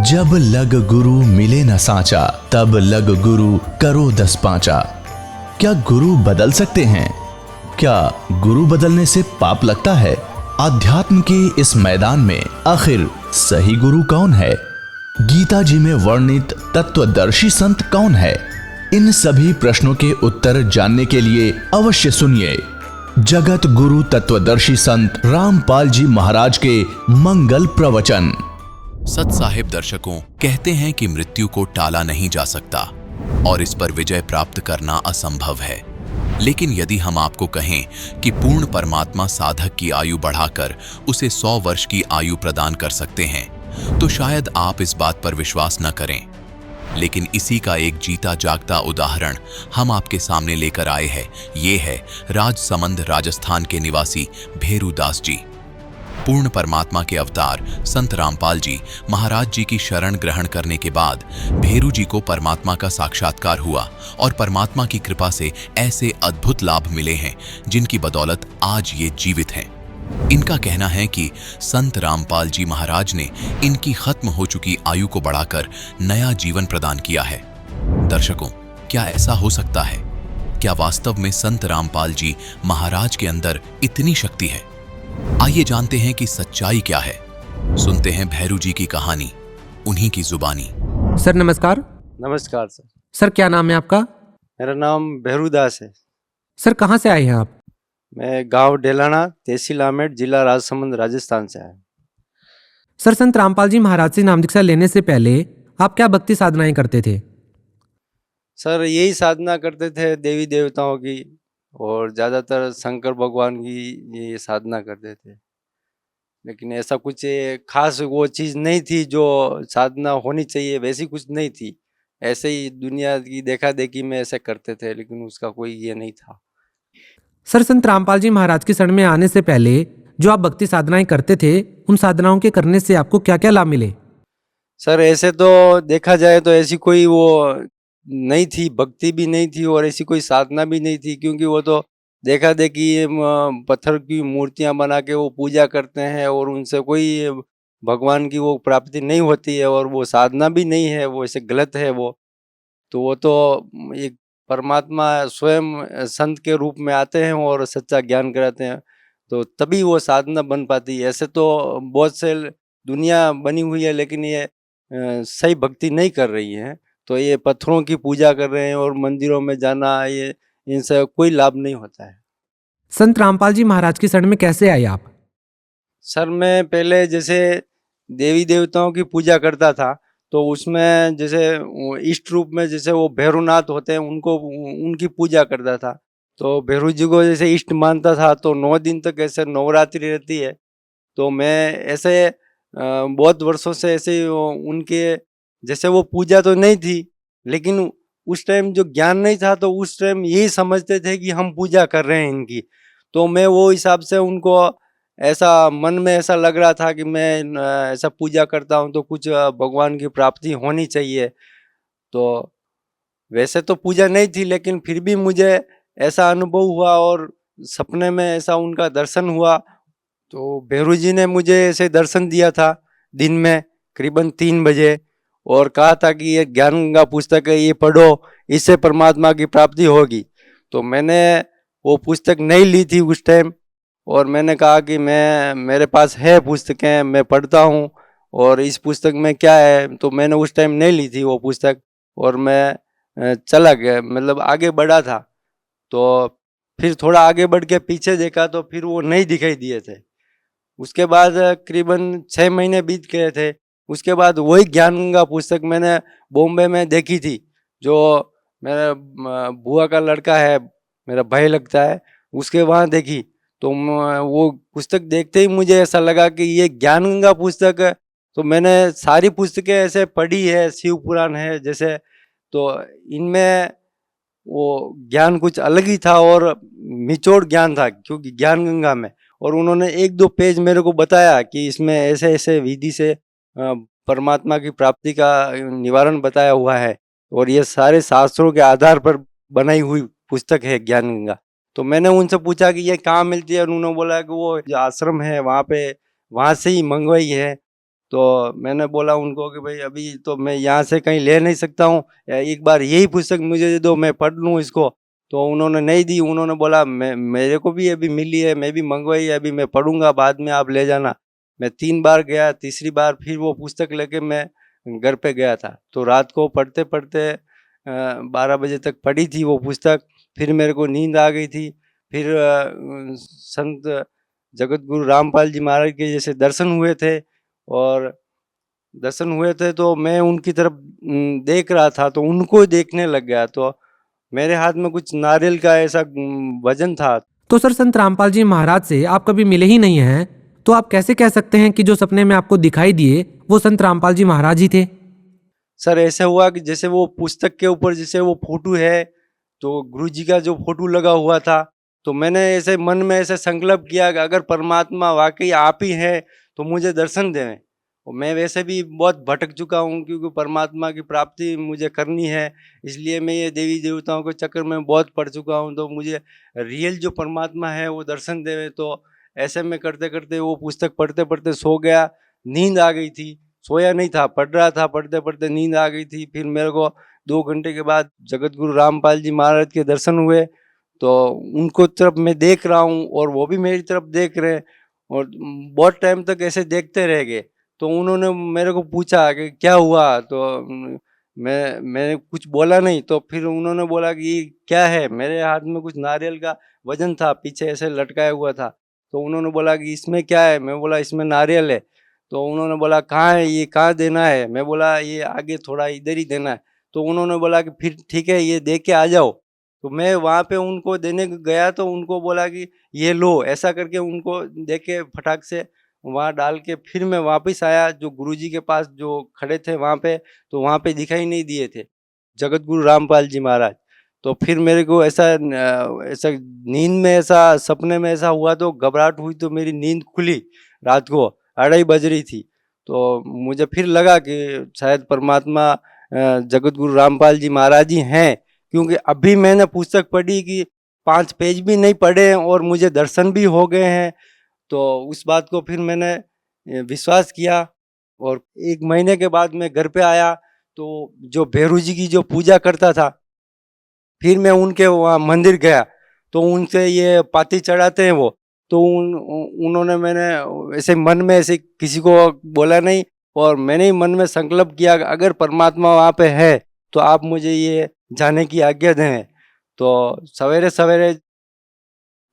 जब लग गुरु मिले न साचा, तब लग गुरु करो 10 पांचा। क्या गुरु बदल सकते हैं? क्या गुरु बदलने से पाप लगता है? अध्यात्म के इस मैदान में आखिर सही गुरु कौन है? गीता जी में वर्णित तत्वदर्शी संत कौन है? इन सभी प्रश्नों के उत्तर जानने के लिए अवश्य सुनिए जगत गुरु तत्वदर्शी संत रामपाल जी महाराज के मंगल प्रवचन। सत साहिब दर्शकों, कहते हैं कि मृत्यु को टाला नहीं जा सकता और इस पर विजय प्राप्त करना असंभव है। लेकिन यदि हम आपको कहें कि पूर्ण परमात्मा साधक की आयु बढ़ाकर उसे 100 वर्ष की आयु प्रदान कर सकते हैं, तो शायद आप इस बात पर विश्वास न करें। लेकिन इसी का एक जीता जागता उदाहरण हम आपके सामने लेकर आए हैं। ये है राजसमंद राजस्थान के निवासी भेरू दास जी। पूर्ण परमात्मा के अवतार संत रामपाल जी महाराज जी की शरण ग्रहण करने के बाद भेरू जी को परमात्मा का साक्षात्कार हुआ और परमात्मा की कृपा से ऐसे अद्भुत लाभ मिले हैं जिनकी बदौलत आज ये जीवित हैं। इनका कहना है कि संत रामपाल जी महाराज ने इनकी खत्म हो चुकी आयु को बढ़ाकर नया जीवन प्रदान किया है। दर्शकों, क्या ऐसा हो सकता है? क्या वास्तव में संत रामपाल जी महाराज के अंदर इतनी शक्ति है? आइए जानते हैं कि सच्चाई क्या है। सुनते हैं भैरू जी की कहानी, उन्हीं की जुबानी। सर नमस्कार। नमस्कार सर। सर क्या नाम है आपका? मेरा नाम भेरू दास है। सर कहाँ से आए हैं आप? मैं गांव डेलाना, तहसील आमेर, जिला राजसमंद, राजस्थान से आया। सर संत रामपाल जी महाराज से नाम दीक्षा लेने से पहले आप क्या भक्ति साधनाएं करते थे? सर यही साधना करते थे देवी देवताओं की, और ज़्यादातर शंकर भगवान की ये साधना करते थे। लेकिन ऐसा कुछ खास वो चीज़ नहीं थी जो साधना होनी चाहिए, वैसी कुछ नहीं थी। ऐसे ही दुनिया की देखा देखी में ऐसे करते थे, लेकिन उसका कोई ये नहीं था। सर संत रामपाल जी महाराज की शरण में आने से पहले जो आप भक्ति साधनाएं करते थे, उन साधनाओं के करने से आपको क्या क्या लाभ मिले? सर ऐसे तो देखा जाए तो ऐसी कोई वो नहीं थी, भक्ति भी नहीं थी और ऐसी कोई साधना भी नहीं थी, क्योंकि वो तो देखा देखी पत्थर की मूर्तियां बना के वो पूजा करते हैं और उनसे कोई भगवान की वो प्राप्ति नहीं होती है, और वो साधना भी नहीं है, वो ऐसे गलत है वो तो एक परमात्मा स्वयं संत के रूप में आते हैं और सच्चा ज्ञान कराते हैं, तो तभी वो साधना बन पाती है। ऐसे तो बहुत से दुनिया बनी हुई है, लेकिन ये सही भक्ति नहीं कर रही है। तो ये पत्थरों की पूजा कर रहे हैं और मंदिरों में जाना, ये इनसे कोई लाभ नहीं होता है। संत रामपाल जी महाराज की शरण में कैसे आए आप? सर मैं पहले जैसे देवी देवताओं की पूजा करता था, तो उसमें जैसे इष्ट रूप में जैसे वो भैरवनाथ होते हैं, उनको उनकी पूजा करता था। तो भैरू जी को जैसे इष्ट मानता था, तो 9 दिन तक ऐसे नवरात्रि रहती है। तो मैं ऐसे बहुत वर्षों से ऐसे उनके जैसे वो पूजा तो नहीं थी, लेकिन उस टाइम जो ज्ञान नहीं था, तो उस टाइम यही समझते थे कि हम पूजा कर रहे हैं इनकी। तो मैं वो हिसाब से उनको ऐसा मन में ऐसा लग रहा था कि मैं ऐसा पूजा करता हूँ तो कुछ भगवान की प्राप्ति होनी चाहिए। तो वैसे तो पूजा नहीं थी, लेकिन फिर भी मुझे ऐसा अनुभव हुआ और सपने में ऐसा उनका दर्शन हुआ। तो भेरू जी ने मुझे ऐसे दर्शन दिया था दिन में करीबन 3 बजे, और कहा था कि ये ज्ञान गंगा पुस्तक है, ये पढ़ो, इससे परमात्मा की प्राप्ति होगी। तो मैंने वो पुस्तक नहीं ली थी उस टाइम, और मैंने कहा कि मेरे पास है पुस्तकें, मैं पढ़ता हूँ और इस पुस्तक में क्या है। तो मैंने उस टाइम नहीं ली थी वो पुस्तक, और मैं चला गया, मतलब आगे बढ़ा था। तो फिर थोड़ा आगे बढ़ के पीछे देखा तो फिर वो नहीं दिखाई दिए थे। उसके बाद करीबन 6 महीने बीत गए थे। उसके बाद वही ज्ञान गंगा पुस्तक मैंने बॉम्बे में देखी थी, जो मेरा बुआ का लड़का है, मेरा भाई लगता है, उसके वहाँ देखी। तो वो पुस्तक देखते ही मुझे ऐसा लगा कि ये ज्ञान गंगा पुस्तक है। तो मैंने सारी पुस्तकें ऐसे पढ़ी है, शिव पुराण है जैसे, तो इनमें वो ज्ञान कुछ अलग ही था और निचोड़ ज्ञान था, क्योंकि ज्ञान गंगा में। और उन्होंने 1-2 पेज मेरे को बताया कि इसमें ऐसे ऐसे विधि से परमात्मा की प्राप्ति का निवारण बताया हुआ है, और ये सारे शास्त्रों के आधार पर बनाई हुई पुस्तक है ज्ञान गंगा। तो मैंने उनसे पूछा कि ये कहाँ मिलती है, और उन्होंने बोला कि वो जो आश्रम है वहाँ से ही मंगवाई है। तो मैंने बोला उनको कि भाई अभी तो मैं यहाँ से कहीं ले नहीं सकता हूँ, एक बार यही पुस्तक मुझे दे दो, मैं पढ़ लूँ इसको। तो उन्होंने नहीं दी, उन्होंने बोला मेरे को भी अभी मिली है, मैं भी मंगवाई है, अभी मैं पढ़ूंगा, बाद में आप ले जाना। मैं 3 बार गया, तीसरी बार फिर वो पुस्तक लेके मैं घर पे गया था। तो रात को पढ़ते पढ़ते 12 बजे तक पढ़ी थी वो पुस्तक। फिर मेरे को नींद आ गई थी। फिर संत जगत गुरु रामपाल जी महाराज के जैसे दर्शन हुए थे, और दर्शन हुए थे तो मैं उनकी तरफ देख रहा था, तो उनको देखने लग गया। तो मेरे हाथ में कुछ नारियल का ऐसा वजन था। तो सर संत रामपाल जी महाराज से आप कभी मिले ही नहीं हैं, तो आप कैसे कह सकते हैं कि जो सपने में आपको दिखाई दिए वो संत रामपाल जी महाराज ही थे? सर ऐसा हुआ कि जैसे वो पुस्तक के ऊपर जैसे वो फोटो है, तो गुरु जी का जो फोटो लगा हुआ था, तो मैंने ऐसे मन में ऐसे संकल्प किया कि अगर परमात्मा वाकई आप ही हैं तो मुझे दर्शन दें। और मैं वैसे भी बहुत भटक चुका हूँ, क्योंकि परमात्मा की प्राप्ति मुझे करनी है, इसलिए मैं ये देवी देवताओं के चक्कर में बहुत पड़ चुका हूँ। तो मुझे रियल जो परमात्मा है वो दर्शन देवे। तो ऐसे में करते करते वो पुस्तक पढ़ते पढ़ते सो गया, नींद आ गई थी। सोया नहीं था, पढ़ रहा था, पढ़ते पढ़ते नींद आ गई थी। फिर मेरे को 2 घंटे के बाद जगत गुरु रामपाल जी महाराज के दर्शन हुए। तो उनको तरफ मैं देख रहा हूँ और वो भी मेरी तरफ देख रहे हैं, और बहुत टाइम तक ऐसे देखते रह गए। तो उन्होंने मेरे को पूछा कि क्या हुआ? तो मैंने कुछ बोला नहीं। तो फिर उन्होंने बोला कि ये क्या है? मेरे हाथ में कुछ नारियल का वजन था, पीछे ऐसे लटकाया हुआ था। तो उन्होंने बोला कि इसमें क्या है? मैं बोला इसमें नारियल है। तो उन्होंने बोला कहाँ है ये, कहाँ देना है? मैं बोला ये आगे थोड़ा इधर ही देना है। तो उन्होंने बोला कि फिर ठीक है, ये दे के आ जाओ। तो मैं वहाँ पे उनको देने गया, तो उनको बोला कि ये लो, ऐसा करके उनको दे के फटाक से वहाँ डाल के फिर मैं वापस आया, जो गुरुजी के पास जो खड़े थे वहाँ पे, तो वहाँ पे दिखाई नहीं दिए थे जगत गुरु रामपाल जी महाराज। तो फिर मेरे को ऐसा नींद में, ऐसा सपने में ऐसा हुआ, तो घबराहट हुई, तो मेरी नींद खुली। रात को 2:30 बज रही थी। तो मुझे फिर लगा कि शायद परमात्मा जगत गुरु रामपाल जी महाराज ही हैं, क्योंकि अभी मैंने पुस्तक पढ़ी कि 5 पेज भी नहीं पढ़े हैं और मुझे दर्शन भी हो गए हैं। तो उस बात को फिर मैंने विश्वास किया, और 1 महीने के बाद मैं घर पे आया। तो जो भैरू जी की जो पूजा करता था, फिर मैं उनके वहाँ मंदिर गया, तो उनसे ये पाती चढ़ाते हैं वो। तो उन्होंने, मैंने ऐसे मन में ऐसे किसी को बोला नहीं, और मैंने ही मन में संकल्प किया कि अगर परमात्मा वहाँ पे है तो आप मुझे ये जाने की आज्ञा दें। तो सवेरे सवेरे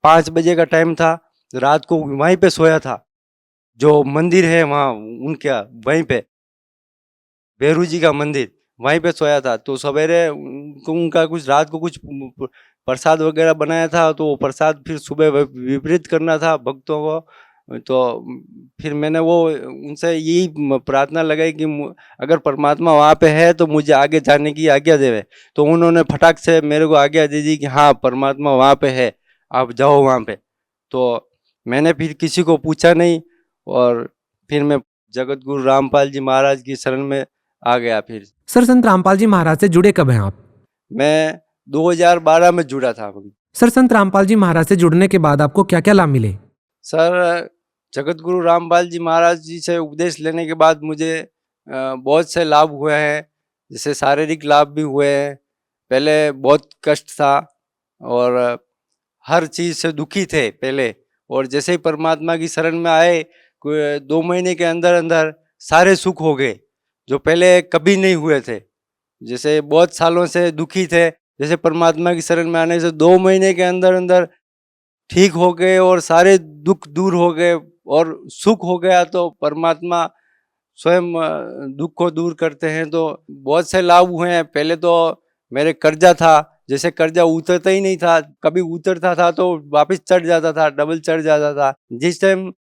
5 बजे का टाइम था, रात को वहीं पे सोया था, जो मंदिर है वहाँ उनका, वहीं पे भैरू जी का मंदिर, वहीं पे सोया था। तो सवेरे उनका कुछ रात को कुछ प्रसाद वगैरह बनाया था, तो वो प्रसाद फिर सुबह वितरित करना था भक्तों को। तो फिर मैंने वो उनसे यही प्रार्थना लगाई कि अगर परमात्मा वहाँ पे है तो मुझे आगे जाने की आज्ञा देवे। तो उन्होंने फटाक से मेरे को आज्ञा दे दी कि हाँ परमात्मा वहाँ पे है, आप जाओ वहाँ पे। तो मैंने फिर किसी को पूछा नहीं, और फिर मैं जगत गुरु रामपाल जी महाराज की शरण में आ गया। फिर सर संत रामपाल जी महाराज से जुड़े कब हैं आप? मैं 2012 में जुड़ा था। सर संत रामपाल जी महाराज से जुड़ने के बाद आपको क्या क्या लाभ मिले? सर जगत गुरु रामपाल जी महाराज जी से उपदेश लेने के बाद मुझे बहुत से लाभ हुए हैं। जैसे शारीरिक लाभ भी हुए हैं। पहले बहुत कष्ट था और हर चीज़ से दुखी थे पहले, और जैसे ही परमात्मा की शरण में आए, 2 महीने के अंदर अंदर सारे सुख हो गए, जो पहले कभी नहीं हुए थे। जैसे बहुत सालों से दुखी थे, जैसे परमात्मा की शरण में आने से 2 महीने के अंदर अंदर ठीक हो गए, और सारे दुख दूर हो गए और सुख हो गया। तो परमात्मा स्वयं दुख को दूर करते हैं। तो बहुत से लाभ हुए हैं। पहले तो मेरे कर्जा था, जैसे कर्जा उतरता ही नहीं था, कभी उतरता था तो वापस चढ़ जाता था, डबल चढ़ जाता था। जिस टाइम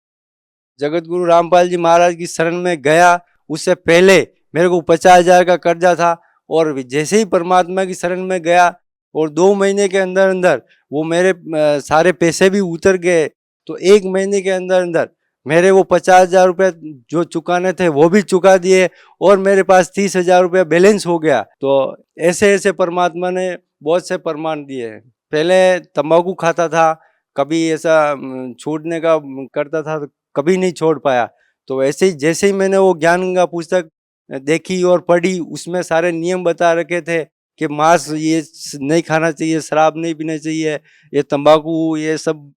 जगत गुरु रामपाल जी महाराज की शरण में गया, उससे पहले मेरे को 50,000 का कर्जा था, और जैसे ही परमात्मा की शरण में गया और 2 महीने के अंदर अंदर वो मेरे सारे पैसे भी उतर गए। तो 1 महीने के अंदर अंदर मेरे वो 50,000 रुपये जो चुकाने थे वो भी चुका दिए, और मेरे पास 30,000 रुपया बैलेंस हो गया। तो ऐसे ऐसे परमात्मा ने बहुत से प्रमाण दिए हैं। पहले तंबाकू खाता था, कभी ऐसा छोड़ने का करता था तो कभी नहीं छोड़ पाया। तो वैसे ही जैसे ही मैंने वो ज्ञान का पुस्तक देखी और पढ़ी, उसमें सारे नियम बता रखे थे कि मांस ये नहीं खाना चाहिए, शराब नहीं पीना चाहिए, ये तंबाकू, ये सब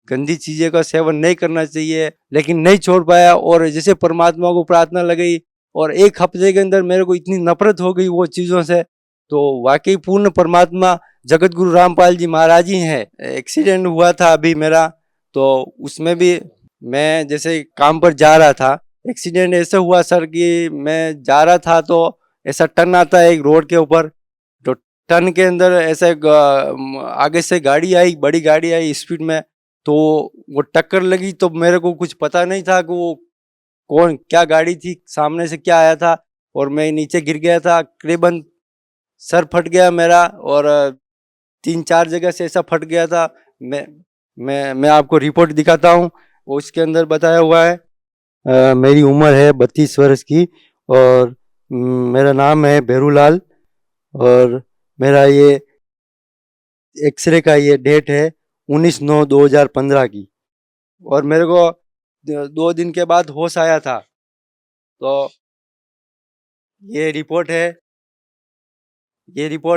गंदी चीजें का सेवन नहीं करना चाहिए, लेकिन नहीं छोड़ पाया। और जैसे परमात्मा को प्रार्थना लगाई और 1 हफ्ते के अंदर मेरे को इतनी नफरत हो गई वो चीज़ों से। तो वाकई पूर्ण परमात्मा जगत गुरु रामपाल जी महाराज ही हैं। एक्सीडेंट हुआ था अभी मेरा, तो उसमें भी मैं जैसे काम पर जा रहा था, एक्सीडेंट ऐसे हुआ सर कि मैं जा रहा था तो ऐसा टर्न आता है एक रोड के ऊपर, तो टर्न के अंदर ऐसे आगे से गाड़ी आई, बड़ी गाड़ी आई स्पीड में, तो वो टक्कर लगी। तो मेरे को कुछ पता नहीं था कि वो कौन क्या गाड़ी थी, सामने से क्या आया था, और मैं नीचे गिर गया था। करीबन सर फट गया मेरा और 3-4 जगह से ऐसा फट गया था। मैं आपको रिपोर्ट दिखाता हूँ, उसके अंदर बताया हुआ है। मेरी उम्र है 32 वर्ष की और मेरा नाम है भैरूलाल, और मेरा ये एक्सरे का ये डेट है 19/9/2015 की, और मेरे को 2 दिन के बाद होश आया था। तो ये रिपोर्ट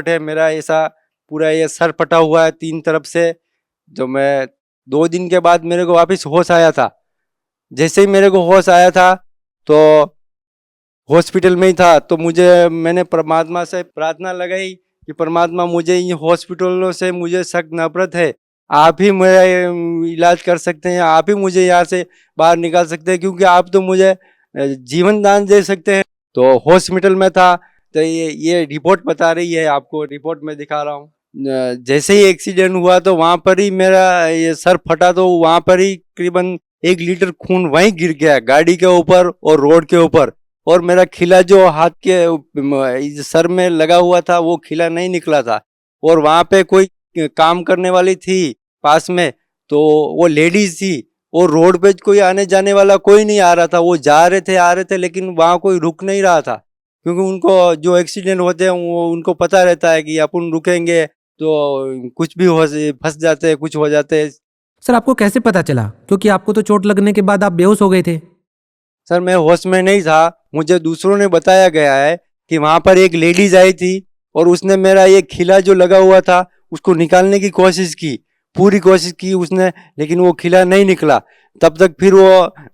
है मेरा, ऐसा पूरा ये सर फटा हुआ है 3 तरफ से। जो मैं 2 दिन के बाद मेरे को वापस होश आया था। जैसे ही मेरे को होश आया था तो हॉस्पिटल में ही था, तो मैंने परमात्मा से प्रार्थना लगाई कि परमात्मा मुझे इन हॉस्पिटलों से मुझे सख्त नफरत है, आप ही मेरा इलाज कर सकते हैं, आप ही मुझे यहाँ से बाहर निकाल सकते हैं, क्योंकि आप तो मुझे जीवन दान दे सकते हैं। तो हॉस्पिटल में था, तो ये रिपोर्ट बता रही है, आपको रिपोर्ट में दिखा रहा हूँ। जैसे ही एक्सीडेंट हुआ तो वहाँ पर ही मेरा ये सर फटा, तो वहाँ पर ही करीबन 1 लीटर खून वहीं गिर गया, गाड़ी के ऊपर और रोड के ऊपर। और मेरा खिला जो हाथ के सर में लगा हुआ था वो खिला नहीं निकला था। और वहाँ पे कोई काम करने वाली थी पास में, तो वो लेडीज थी, और रोड पे कोई आने जाने वाला कोई नहीं आ रहा था। वो जा रहे थे आ रहे थे, लेकिन वहाँ कोई रुक नहीं रहा था, क्योंकि उनको जो एक्सीडेंट होते हैं वो उनको पता रहता है कि अपन रुकेंगे तो कुछ भी हो, फंस जाते हैं, कुछ हो जाते हैं। सर आपको कैसे पता चला, क्योंकि आपको तो चोट लगने के बाद आप बेहोश हो गए थे। सर मैं होश में नहीं था, मुझे दूसरों ने बताया गया है कि वहाँ पर एक लेडीज आई थी और उसने मेरा ये खिला जो लगा हुआ था उसको निकालने की कोशिश की, पूरी कोशिश की उसने, लेकिन वो खिला नहीं निकला। तब तक फिर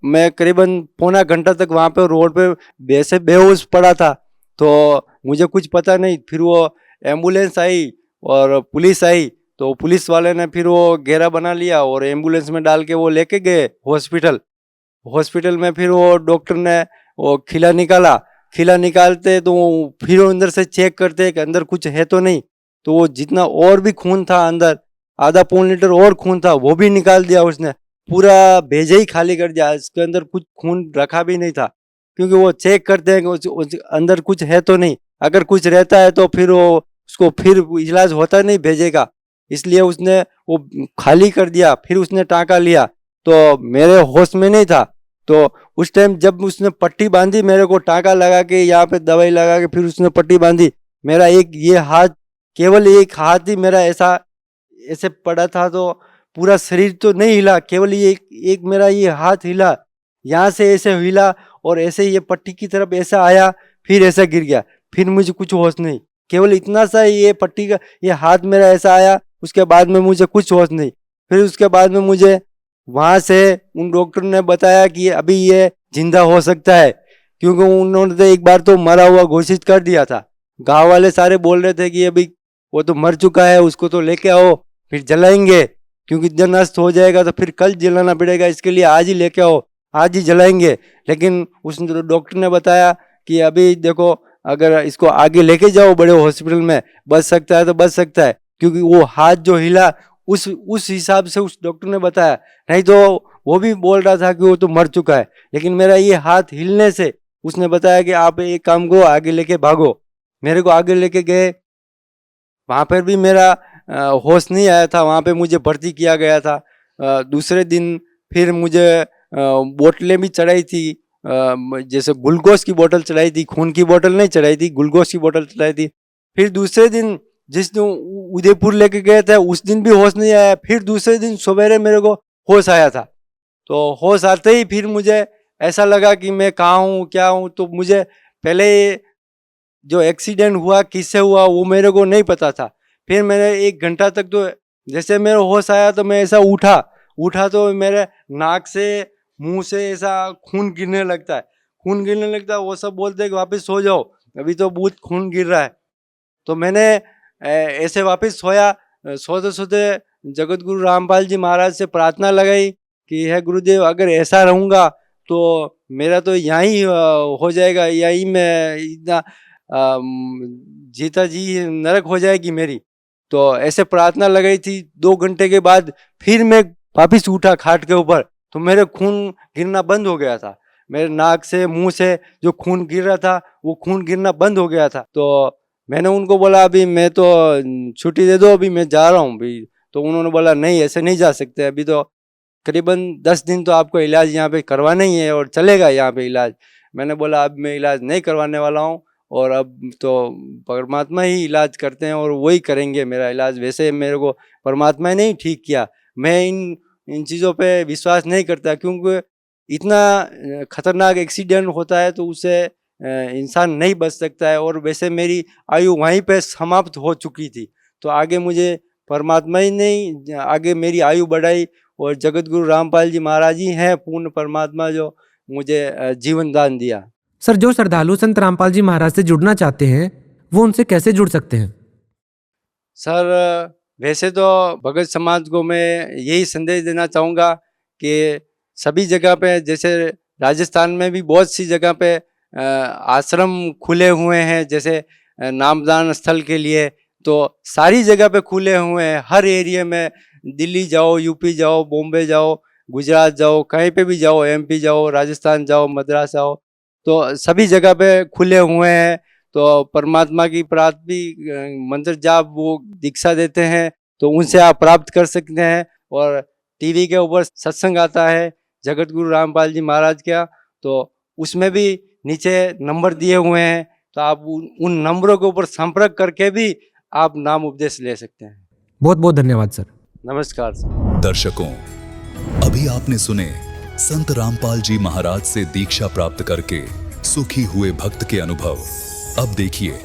मैं करीबन पौना घंटा तक वहाँ पे रोड पे वैसे बेहोश पड़ा था, तो मुझे कुछ पता नहीं। फिर वो एम्बुलेंस आई और पुलिस आई, तो पुलिस वाले ने फिर वो घेरा बना लिया और एम्बुलेंस में डाल के वो लेके गए हॉस्पिटल में। फिर वो डॉक्टर ने वो खिला निकाला, खिला निकालते तो फिर वो अंदर से चेक करते कि अंदर कुछ है तो नहीं, तो वो जितना और भी खून था अंदर, आधा पौन लीटर और खून था, वो भी निकाल दिया उसने, पूरा भेजा ही खाली कर दिया। इसके अंदर कुछ खून रखा भी नहीं था, क्योंकि वो चेक करते हैं कि अंदर कुछ है तो नहीं, अगर कुछ रहता है तो फिर वो उसको फिर इलाज होता नहीं भेजेगा, इसलिए उसने वो खाली कर दिया। फिर उसने टाँका लिया, तो मेरे होश में नहीं था, तो उस टाइम जब उसने पट्टी बांधी, मेरे को टाँका लगा के यहाँ पे दवाई लगा के फिर उसने पट्टी बांधी, मेरा ये हाथ, केवल एक हाथ ही मेरा ऐसे पड़ा था, तो पूरा शरीर तो नहीं हिला, केवल एक मेरा ये हाथ हिला, यहाँ से ऐसे हिला और ऐसे ये पट्टी की तरफ ऐसा आया, फिर ऐसा गिर गया। फिर मुझे कुछ होश नहीं, केवल इतना सा ये पट्टी का ये हाथ मेरा ऐसा आया, उसके बाद में मुझे कुछ होश नहीं। फिर उसके बाद में मुझे वहाँ से उन डॉक्टर ने बताया कि अभी ये जिंदा हो सकता है, क्योंकि उन्होंने तो एक बार तो मरा हुआ घोषित कर दिया था। गांव वाले सारे बोल रहे थे कि अभी वो तो मर चुका है, उसको तो लेके आओ, फिर जलाएंगे, क्योंकि जब नष्ट हो जाएगा तो फिर कल जलाना पड़ेगा, इसके लिए आज ही लेके आओ, आज ही जलाएंगे। लेकिन उस डॉक्टर ने बताया कि अभी देखो, अगर इसको आगे लेके जाओ बड़े हॉस्पिटल में, बच सकता है तो बच सकता है, क्योंकि वो हाथ जो हिला उस हिसाब से उस डॉक्टर ने बताया, नहीं तो वो भी बोल रहा था कि वो तो मर चुका है। लेकिन मेरा ये हाथ हिलने से उसने बताया कि आप एक काम को आगे लेके भागो। मेरे को आगे लेके गए, वहाँ पर भी मेरा होश नहीं आया था, वहाँ पे मुझे भर्ती किया गया था। दूसरे दिन फिर मुझे बोतलें भी चढ़ाई थी, जैसे ग्लूकोज की बोतल चढ़ाई थी, खून की बोतल नहीं चढ़ाई थी, ग्लूकोज की बोतल चढ़ाई थी। फिर दूसरे दिन जिस दिन उदयपुर लेके गए थे उस दिन भी होश नहीं आया, फिर दूसरे दिन सवेरे मेरे को होश आया था। तो होश आते ही फिर मुझे ऐसा लगा कि मैं कहाँ हूँ क्या हूँ। तो मुझे पहले जो एक्सीडेंट हुआ किससे हुआ वो मेरे को नहीं पता था। फिर मैंने 1 घंटा तक तो जैसे मेरा होश आया तो मैं ऐसा उठा तो मेरे नाक से मुंह से ऐसा खून गिरने लगता है। खून गिरने लगता है, वो सब बोलते हैं कि वापस सो जाओ, अभी तो बहुत खून गिर रहा है। तो मैंने ऐसे वापस सोया। सोते सोते जगत गुरु रामपाल जी महाराज से प्रार्थना लगाई कि हे गुरुदेव, अगर ऐसा रहूँगा तो मेरा तो यहीं हो जाएगा, यहीं मैं इतना जीता जी नरक हो जाएगी मेरी। तो ऐसे प्रार्थना लगाई थी। 2 घंटे के बाद फिर मैं वापिस उठा खाट के ऊपर, तो मेरे खून गिरना बंद हो गया था। मेरे नाक से मुंह से जो खून गिर रहा था वो खून गिरना बंद हो गया था। तो मैंने उनको बोला अभी मैं तो छुट्टी दे दो, अभी मैं जा रहा हूँ अभी। तो उन्होंने बोला नहीं, ऐसे नहीं जा सकते, अभी तो करीबन 10 दिन तो आपको इलाज यहाँ पे करवाना ही है और चलेगा यहाँ पे इलाज। मैंने बोला अब मैं इलाज नहीं करवाने वाला हूँ, और अब तो परमात्मा ही इलाज करते हैं और वही करेंगे मेरा इलाज। वैसे मेरे को परमात्मा ने ही ठीक किया। मैं इन चीज़ों पे विश्वास नहीं करता, क्योंकि इतना खतरनाक एक्सीडेंट होता है तो उससे इंसान नहीं बच सकता है। और वैसे मेरी आयु वहीं पे समाप्त हो चुकी थी। तो आगे मुझे परमात्मा ही नहीं, आगे मेरी आयु बढ़ाई, और जगत गुरु रामपाल जी महाराज ही हैं पूर्ण परमात्मा जो मुझे जीवन दान दिया। सर, जो श्रद्धालु संत रामपाल जी महाराज से जुड़ना चाहते हैं वो उनसे कैसे जुड़ सकते हैं? सर वैसे तो भगत समाज को मैं यही संदेश देना चाहूँगा कि सभी जगह पे, जैसे राजस्थान में भी बहुत सी जगह पे आश्रम खुले हुए हैं, जैसे नामदान स्थल के लिए, तो सारी जगह पे खुले हुए हैं। हर एरिया में, दिल्ली जाओ, यूपी जाओ, बॉम्बे जाओ, गुजरात जाओ, कहीं पे भी जाओ, एमपी जाओ, राजस्थान जाओ, मद्रास जाओ, तो सभी जगह पे खुले हुए हैं। तो परमात्मा की प्राप्ति मंत्र जाप वो दीक्षा देते हैं, तो उनसे आप प्राप्त कर सकते हैं। और टीवी के ऊपर सत्संग आता है जगत गुरु रामपाल जी महाराज का, तो उसमें भी नीचे नंबर दिए हुए हैं, तो आप उन नंबरों के ऊपर संपर्क करके भी आप नाम उपदेश ले सकते हैं। बहुत बहुत धन्यवाद सर। नमस्कार सर। दर्शकों, अभी आपने सुने संत रामपाल जी महाराज से दीक्षा प्राप्त करके सुखी हुए भक्त के अनुभव। अब देखिए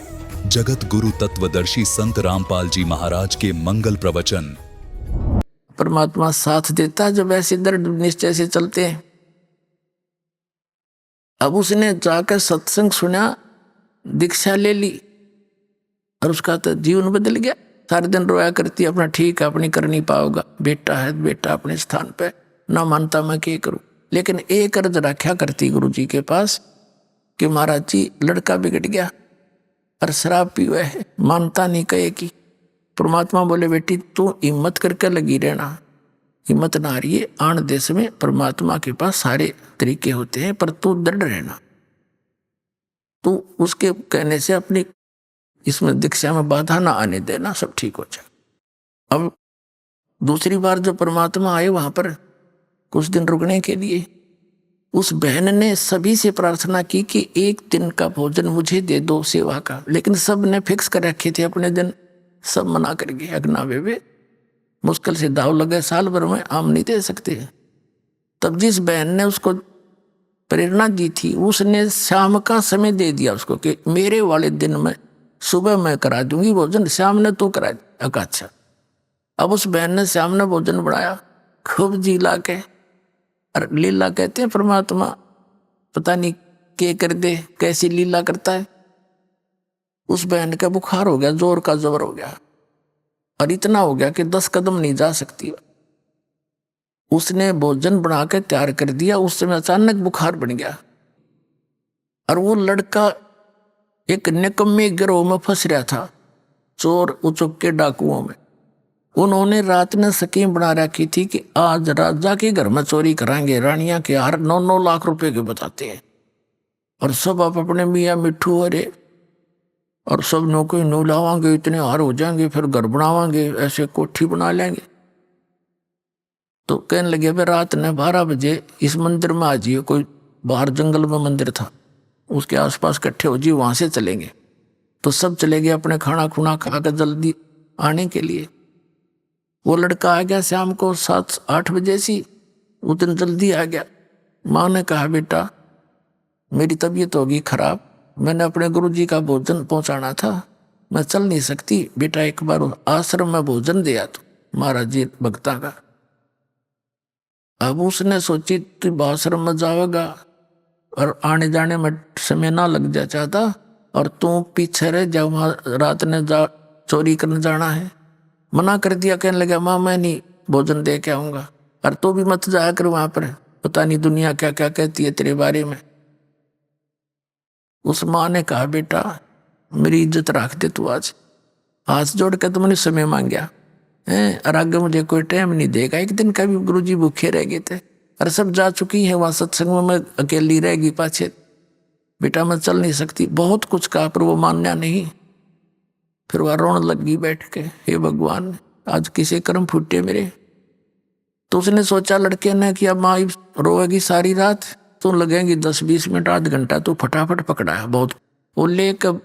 जगत गुरु तत्वदर्शी संत रामपाल जी महाराज के मंगल प्रवचन। परमात्मा साथ देता है जब ऐसे दृढ़ निश्चय से चलते हैं। अब उसने जाकर सत्संग सुना, दीक्षा ले ली, और उसका तो जीवन बदल गया। सारे दिन रोया करती, अपना ठीक अपनी कर नहीं पाओगा, बेटा है बेटा अपने स्थान पे, ना मानता मैं क्या करूं। लेकिन एक अर्ज रखा करती गुरु जी के पास कि महाराज जी लड़का बिगड़ गया और शराब पीवे है, मानता नहीं कहे की। परमात्मा बोले बेटी तू हिम्मत करके लगी रहना, हिम्मत ना हारिए। आन देश में परमात्मा के पास सारे तरीके होते हैं, पर तू दृढ़ रहना। तू उसके कहने से अपनी इसमें दीक्षा में बाधा ना आने देना, सब ठीक हो जाए। अब दूसरी बार जब परमात्मा आए वहां पर कुछ दिन रुकने के लिए, उस बहन ने सभी से प्रार्थना की कि 1 दिन का भोजन मुझे दे दो सेवा का। लेकिन सब ने फिक्स कर रखे थे अपने दिन, सब मना कर गए। अगना वे मुश्किल से दाव लगे, साल भर में आम नहीं दे सकते। तब जिस बहन ने उसको प्रेरणा दी थी, उसने शाम का समय दे दिया उसको कि मेरे वाले दिन में सुबह मैं करा दूंगी भोजन, शाम ने तो करा दिया। अच्छा, अब उस बहन ने शाम ने भोजन बनाया खूब जी ला के। और लीला कहते हैं परमात्मा पता नहीं क्या कर दे, कैसी लीला करता है। उस बहन का बुखार हो गया, जोर का जोर हो गया, और इतना हो गया कि 10 कदम नहीं जा सकती। उसने भोजन बना के तैयार कर दिया, उस समय अचानक बुखार बन गया। और वो लड़का एक निकम्मे गिरोह में फंस रहा था, चोर उचक के डाकुओं में। उन्होंने रात में स्कीम बना रखी थी कि आज राजा के घर में चोरी कराएंगे। रानियां के हार 9-9 लाख रुपए के बताते हैं, और सब आप अपने मियाँ मिट्ठू अरे और सब नौकरी नो लावांगे, इतने हार हो जाएंगे, फिर घर बनावांगे, ऐसे कोठी बना लेंगे। तो कहने लगे भाई रात ने 12 बजे इस मंदिर में आ जाइए। कोई बाहर जंगल में मंदिर था, उसके आसपास इकट्ठे हो जी, वहां से चलेंगे। तो सब चले गए अपने खाना खुना खा कर जल्दी आने के लिए। वो लड़का आ गया शाम को 7-8 बजे सी, उस दिन जल्दी आ गया। माँ ने कहा बेटा मेरी तबीयत होगी खराब, मैंने अपने गुरुजी का भोजन पहुंचाना था, मैं चल नहीं सकती, बेटा एक बार आश्रम में भोजन दिया तो महाराज जी भक्ता का। अब उसने सोची तू आश्रम में जाएगा और आने जाने में समय ना लग जा चाहता और तू पीछे रह जा, वहां रात ने जा चोरी करने जाना है। मना कर दिया, कहने लगा माँ मैं नहीं भोजन दे के आऊंगा, और तो भी मत जाया कर वहां पर, पता नहीं दुनिया क्या क्या कहती है तेरे बारे में। उस माँ ने कहा बेटा मेरी इज्जत रख दे तू, आज हाथ जोड़ के तो मैंने समय मांगया है और आगे मुझे कोई टाइम नहीं देगा। एक दिन का भी गुरुजी भूखे रह गए थे और सब जा चुकी है वहां सत्संग में, मैं अकेली रहेगी पाछे, बेटा मैं चल नहीं सकती। बहुत कुछ कहा पर वो मानना नहीं। फिर वह रोने लगी बैठ के, हे भगवान आज किसे कर्म फूटे मेरे। तो उसने सोचा लड़के ने कि अब माँ रोएगी सारी रात, तो लगेंगी 10-20 मिनट आध घंटा, तो फटाफट पकड़ा है बहुत। वो लेकर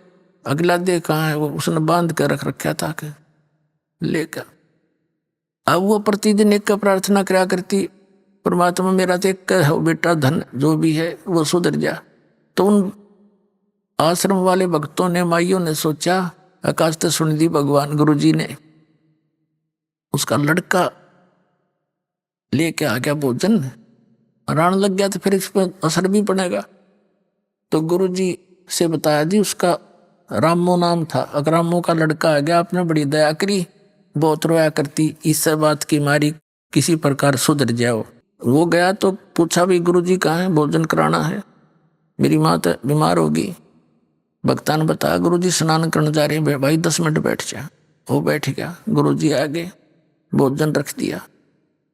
अगला दे कहाँ है, वो उसने बांध कर रख रखा था कि लेकर। अब वो प्रतिदिन एक का प्रार्थना करा करती, परमात्मा मेरा तो एक हो बेटा, धन जो भी है वो सुधर जा। तो उन आश्रम वाले भक्तों ने माइयों ने सोचा, आकाश तो सुन दी भगवान गुरुजी ने, उसका लड़का लेके आ गया भोजन, रान लग गया तो फिर इस पर असर भी पड़ेगा। तो गुरुजी से बताया जी उसका रामो नाम था, अगर रामो का लड़का आ गया, आपने बड़ी दया करी, बहुत रोया करती, इस बात की मारी किसी प्रकार सुधर जाओ। वो गया तो पूछा भी गुरुजी कहाँ है, भोजन कराना है, मेरी माँ तो बीमार होगी। भक्ता ने बताया गुरुजी स्नान करने जा रहे हैं, भाई 10 मिनट बैठ जा। वो बैठ गया, गुरुजी आ गए, भोजन रख दिया।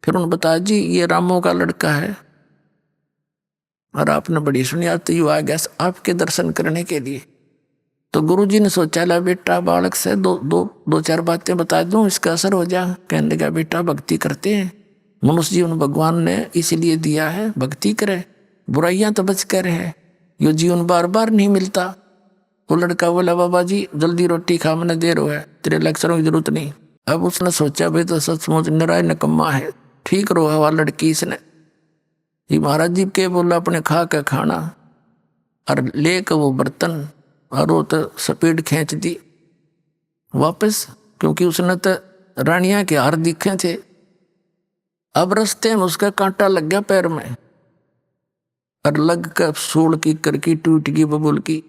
फिर उन्होंने बताया जी ये रामो का लड़का है और आपने बड़ी सुनियाती युवा आ गया आपके दर्शन करने के लिए। तो गुरुजी ने सोचा ला बेटा बालक से दो चार बातें बता दूं, इसका असर हो जा। कहने लगा बेटा भक्ति करते हैं, मनुष्य जीवन भगवान ने इसीलिए दिया है, भक्ति करे, बुराइयां तो बच कर है, यो जीवन बार बार नहीं मिलता। वो लड़का बोला बाबा जी जल्दी रोटी खा, मैंने देर हो है, तेरे लेक्चरों की जरूरत नहीं। अब उसने सोचा भाई तो सचमुच निराय नकम्मा है, ठीक रो हवा लड़की इसने। ये महाराज जी के बोला अपने खा के खाना और ले के वो बर्तन और वो तो स्पीड खींच दी वापस, क्योंकि उसने तो रानिया के हार दिखे थे। अब रास्ते में उसका कांटा लग गया पैर में और लग कर सूल की करकी टूट गई बबुल की।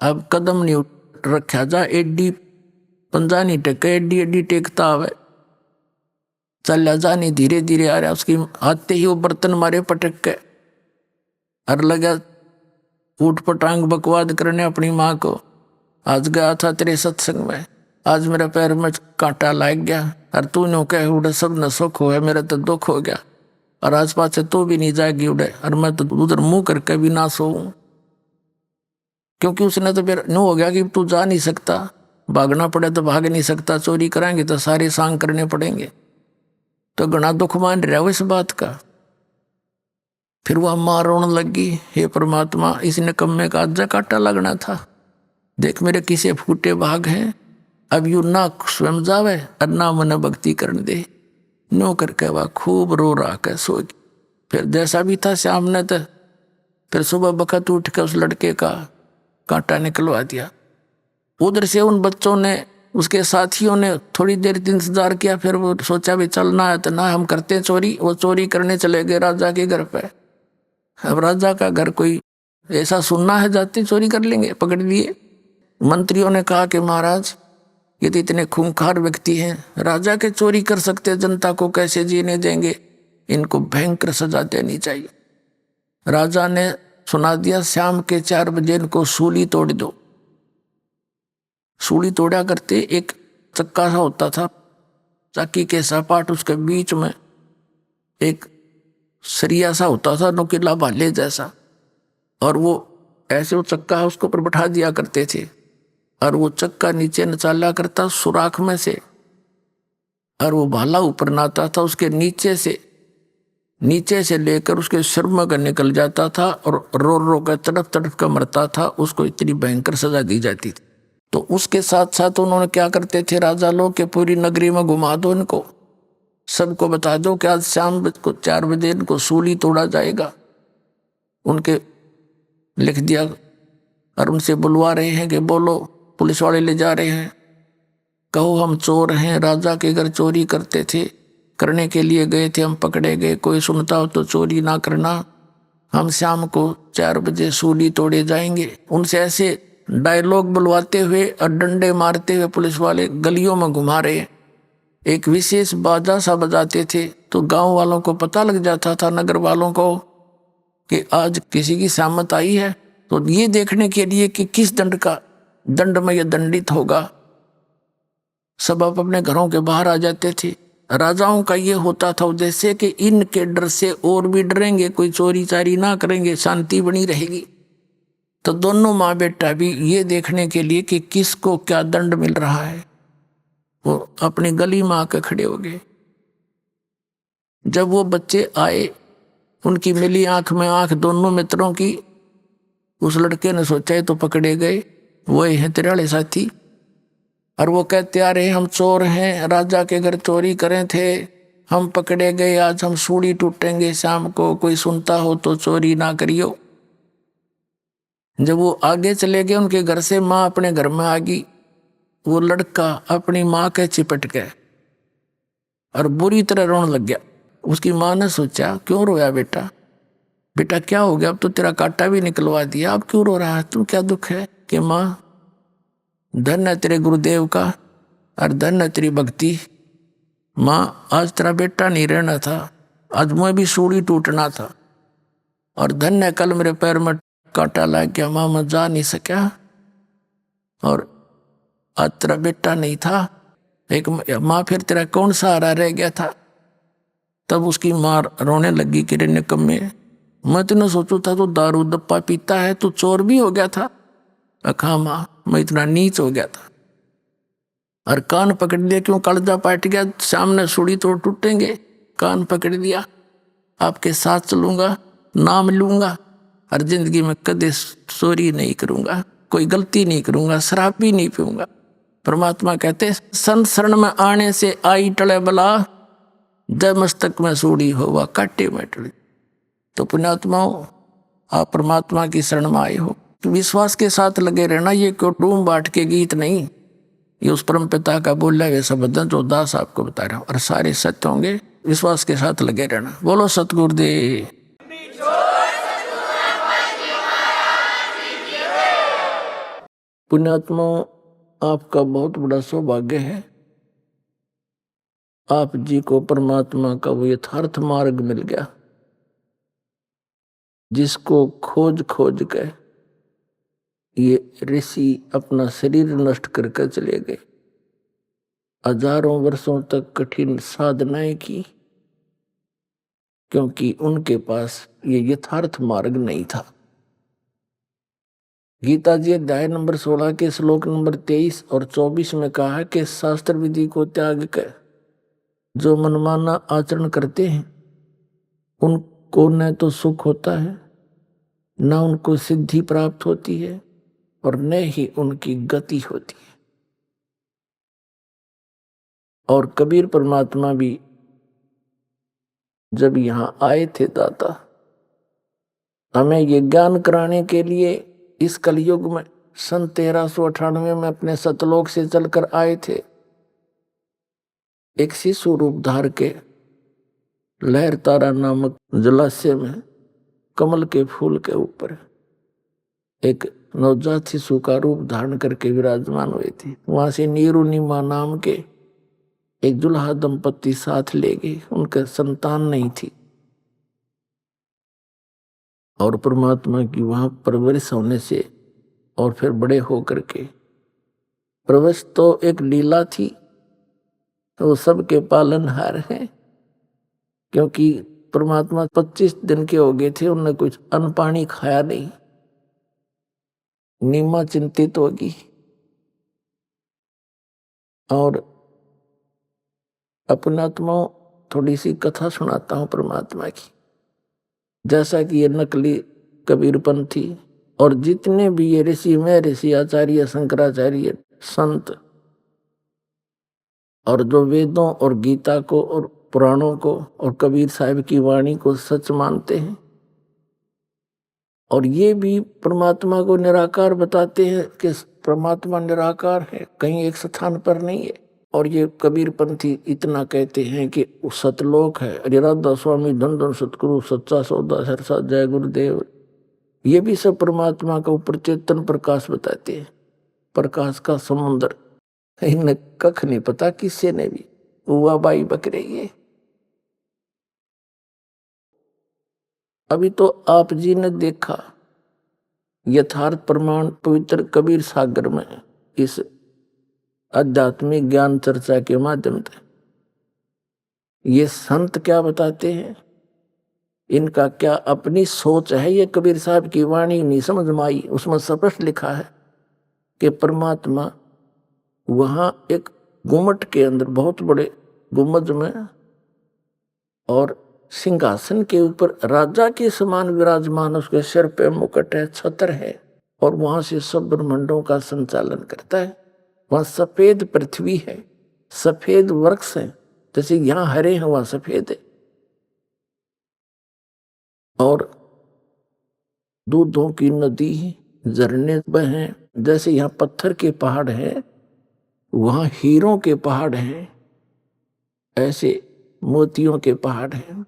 अब कदम नहीं रखा जा, एडी पंजा नहीं टेके, एडी एडी टेकता आवे, चल जा नहीं, धीरे धीरे आ रहा। उसकी आते ही वो बर्तन मारे पटक के और लगा ऊट पटांग बकवाद करने अपनी माँ को, आज गया था तेरे सत्संग में, आज मेरे पैर में कांटा लग गया और तू नो कह उड़े सब न सुख हो है, मेरा तो दुख हो गया और आज पास से तू भी नहीं जाएगी उड़े और मैं तो उधर मुंह करके भी ना सोऊं। क्योंकि उसने तो फिर नो हो गया कि तू जा नहीं सकता, भागना पड़े तो भाग नहीं सकता, चोरी कराएंगे तो सारे सांग करने पड़ेंगे। तो घना दुख मान रहा हो इस बात का। फिर वह माँ रोने लगी, हे परमात्मा इस निकम्मे का अज्जा काटा लगना था, देख मेरे किसे फूटे भाग हैं, अब यू ना स्वयं जावे और ना मन भक्ति करने दे। नो करके वह खूब रो रहा के सो गई। फिर जैसा भी था शाम ने तो फिर सुबह बखत उठ के उस लड़के का कांटा निकलवा दिया। उधर से उन बच्चों ने, उसके साथियों ने थोड़ी देर इंतजार किया, फिर वो सोचा भी चलना है तो ना हम करते चोरी। वो चोरी करने चले गए राजा के घर पे। अब राजा का घर कोई ऐसा सुनना है जाते चोरी कर लेंगे, पकड़ लिए। मंत्रियों ने कहा कि महाराज ये तो इतने खूंखार व्यक्ति हैं, राजा के चोरी कर सकते, जनता को कैसे जीने देंगे, इनको भयंकर सजा देनी चाहिए। राजा ने सुना दिया शाम के 4 बजे इनको सूली तोड़ दो। सूली तोड़ा करते एक चक्का सा होता था, चक्की के सपाट उसके बीच में एक सरिया सा होता था, नुकीला भाले जैसा, और वो ऐसे वो चक्का उसको पर बैठा दिया करते थे और वो चक्का नीचे नचाला करता सुराख में से और वो भाला ऊपर नाता था, उसके नीचे से लेकर उसके सिर में का निकल जाता था और रो रो कर तड़प तड़प कर मरता था। उसको इतनी भयंकर सजा दी जाती थी। तो उसके साथ साथ उन्होंने क्या करते थे राजा लोग के पूरी नगरी में घुमा दो इनको, सबको बता दो कि आज शाम को 4 बजे इनको सूली तोड़ा जाएगा। उनके लिख दिया और उनसे बुलवा रहे हैं कि बोलो, पुलिस वाले ले जा रहे हैं, कहो हम चोर हैं, राजा के घर चोरी करते थे, करने के लिए गए थे, हम पकड़े गए, कोई सुनता हो तो चोरी ना करना, हम शाम को 4 बजे सूली तोड़े जाएंगे। उनसे ऐसे डायलॉग बुलवाते हुए और डंडे मारते हुए पुलिस वाले गलियों में घुमा रहे। एक विशेष बाजा सा बजाते थे तो गांव वालों को पता लग जाता था, नगर वालों को, कि आज किसी की शामत आई है। तो ये देखने के लिए कि किस दंड में यह दंडित होगा, सब अपने घरों के बाहर आ जाते थे। राजाओं का ये होता था उद्देश्य कि इनके डर से और भी डरेंगे, कोई चोरी चारी ना करेंगे, शांति बनी रहेगी। तो दोनों माँ बेटा भी ये देखने के लिए कि किसको क्या दंड मिल रहा है, वो अपनी गली में आकर खड़े हो गए। जब वो बच्चे आए, उनकी मिली आंख में आंख दोनों मित्रों की। उस लड़के ने सोचा तो पकड़े गए, वही हैं तेरे वाले साथी। और वो कहते आ रहे हम चोर हैं, राजा के घर चोरी करे थे, हम पकड़े गए, आज हम सूली टूटेंगे शाम को, कोई सुनता हो तो चोरी ना करियो। जब वो आगे चले गए उनके घर से, माँ अपने घर में आ गई। वो लड़का अपनी माँ के चिपट गया और बुरी तरह रोने लग गया। उसकी माँ ने सोचा क्यों रोया बेटा, बेटा क्या हो गया, अब तो तेरा कांटा भी निकलवा दिया, अब क्यों रो रहा है, तुम क्या दुख है। कि माँ धन है तेरे गुरुदेव का और धन है तेरी भक्ति। माँ आज तेरा बेटा नहीं रहना था, आज मैं भी सूली टूटना था, और धन है कल मेरे पैर में कांटा लग गया, माँ मैं जा नहीं सका, और आज तेरा बेटा नहीं था। एक माँ फिर तेरा कौन सहारा रह गया था। तब उसकी माँ रोने लगी कि रे निकम्मे, मैं तो न सोचू था तू दारू दप्पा पीता है, तू चोर भी हो गया था। अखा माँ मैं इतना नीच हो गया था, और कान पकड़ लिया, क्यों कलजा पाट गया, सामने सूली तो टूटेंगे। कान पकड़ लिया, आपके साथ चलूंगा, नाम लूंगा, और जिंदगी में कदे चोरी नहीं करूंगा, कोई गलती नहीं करूंगा, शराब भी नहीं पीऊंगा। परमात्मा कहते संत शरण में आने से आई टले बला, जय मस्तक में सूड़ी होवा काटे में टले। तो पुण्यात्माओं, आप परमात्मा की शरण में आए हो, विश्वास के साथ लगे रहना। ये क्यों डूम बाट के गीत नहीं, ये उस परम पिता का बोला हुआ शब्द जो दास आपको बता रहा हूं, और सारे सत्य होंगे। विश्वास के साथ लगे रहना। बोलो सतगुरुदेव। पुण्यात्माओं, आपका बहुत बड़ा सौभाग्य है, आप जी को परमात्मा का वो यथार्थ मार्ग मिल गया, जिसको खोज खोज के ये ऋषि अपना शरीर नष्ट करके चले गए, हजारों वर्षों तक कठिन साधनाएं की, क्योंकि उनके पास ये यथार्थ मार्ग नहीं था। गीता जी अध्याय नंबर 16 के श्लोक नंबर 23 और 24 में कहा है कि शास्त्र विधि को त्याग कर जो मनमाना आचरण करते हैं, उनको न तो सुख होता है, न उनको सिद्धि प्राप्त होती है, और न ही उनकी गति होती है। और कबीर परमात्मा भी जब यहां आए थे दाता, हमें ये ज्ञान कराने के लिए इस कलयुग में सन 1398 में अपने सतलोक से चलकर आए थे। एक शिशु रूप धार के लहर तारा नामक जलाशय में कमल के फूल के ऊपर एक नवजात शिशु का रूप धारण करके विराजमान हुए थे। वहां से नीरुनिमा नाम के एक दुल्हा दंपत्ति साथ ले गए, उनके संतान नहीं थी, और परमात्मा की वहां परवरिश होने से और फिर बड़े होकर के, प्रवेश तो एक लीला थी, तो वो सबके पालनहार हैं, क्योंकि परमात्मा 25 दिन के हो गए थे, उन्होंने कुछ अन्न पानी खाया नहीं। नीमा चिंतित होगी, और अपनात्माओं थोड़ी सी कथा सुनाता हूं परमात्मा की। जैसा कि ये नकली कबीरपंथी और जितने भी ये ऋषि में ऋषि आचार्य शंकराचार्य संत और जो वेदों और गीता को और पुराणों को और कबीर साहब की वाणी को सच मानते हैं और ये भी परमात्मा को निराकार बताते हैं कि परमात्मा निराकार है, कहीं एक स्थान पर नहीं है। और ये कबीर पंथी इतना कहते हैं कि सतलोक है, राधा स्वामी धन धन सतगुरु सच्चा सौदा सरसा जय गुरुदेव, ये भी सब परमात्मा का ऊपर चेतन प्रकाश बताते हैं, प्रकाश का समुद्र। इन्हें कख नहीं पता किसी ने भी, हुआ बाई बकरे ये। अभी तो आप जी ने देखा यथार्थ प्रमाण पवित्र कबीर सागर में इस आध्यात्मिक ज्ञान चर्चा के माध्यम से ये संत क्या बताते हैं, इनका क्या अपनी सोच है। ये कबीर साहब की वाणी नहीं समझ में आई, उसमें स्पष्ट लिखा है कि परमात्मा वहां एक गुम्मट के अंदर बहुत बड़े गुम्बद में और सिंहासन के ऊपर राजा के समान विराजमान, उसके सिर पे मुकुट है, छत्र है और वहां से सब ब्रह्मांडों का संचालन करता है। वहां सफेद पृथ्वी है, सफेद वृक्ष है, जैसे यहां हरे हैं वहां सफेद है, और दूधों की नदी, झरने बहे, जैसे यहाँ पत्थर के पहाड़ हैं वहां हीरों के पहाड़ हैं, ऐसे मोतियों के पहाड़ हैं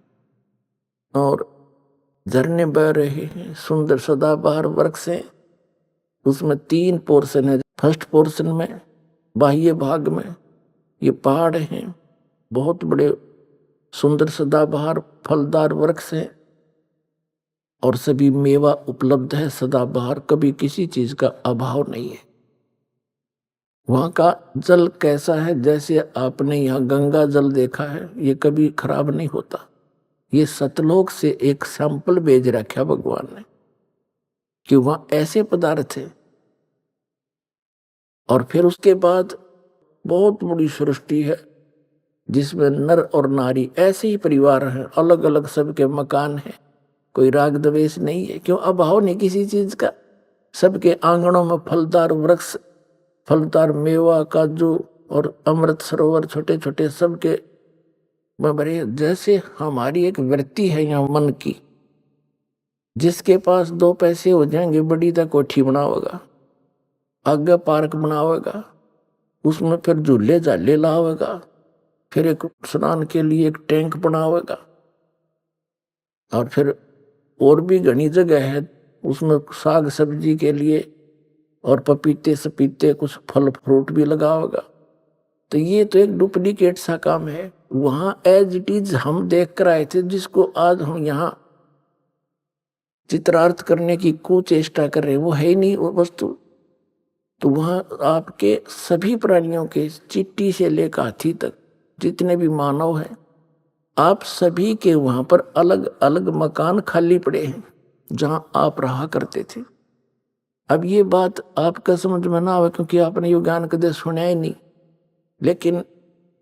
और झरने बह रहे हैं, सुंदर सदाबहार वृक्ष है। उसमें 3 पोर्शन है। फर्स्ट पोर्शन में बाह्य भाग में ये पहाड़ हैं, बहुत बड़े सुंदर सदाबहार फलदार वृक्ष हैं और सभी मेवा उपलब्ध है सदाबहार, कभी किसी चीज का अभाव नहीं है। वहां का जल कैसा है, जैसे आपने यहाँ गंगा जल देखा है, ये कभी खराब नहीं होता। ये सतलोक से एक सैंपल भेज रखा भगवान ने कि वहां ऐसे पदार्थ है। और फिर उसके बाद बहुत बड़ी सृष्टि है जिसमें नर और नारी ऐसे ही परिवार हैं, अलग अलग सबके मकान हैं, कोई राग द्वेष नहीं है, क्यों अभाव नहीं किसी चीज का। सबके आंगनों में फलदार वृक्ष, फलदार मेवा, काजू और अमृत सरोवर छोटे छोटे सबके भरे। जैसे हमारी एक वृत्ति है यहाँ मन की, जिसके पास 2 पैसे हो जाएंगे बड़ी तक कोठी बनावेगा, आगे पार्क बनावेगा, उसमें फिर झूले झाले लावेगा, फिर एक स्नान के लिए एक टैंक बनावेगा, और फिर और भी घनी जगह है उसमें साग सब्जी के लिए और पपीते सपीते कुछ फल फ्रूट भी लगावेगा। तो ये तो एक डुप्लीकेट सा काम है। वहां एज इट इज हम देख कर आए थे, जिसको आज हम यहाँ चित्रार्थ करने की कुचेष्टा कर रहे हैं, वो है ही नहीं वो वस्तु। तो वहां आपके सभी प्राणियों के, चींटी से लेकर हाथी तक जितने भी मानव हैं, आप सभी के वहां पर अलग अलग मकान खाली पड़े हैं जहां आप रहा करते थे। अब ये बात आपका समझ में ना आवे क्योंकि आपने यो ज्ञान कदे सुना ही नहीं, लेकिन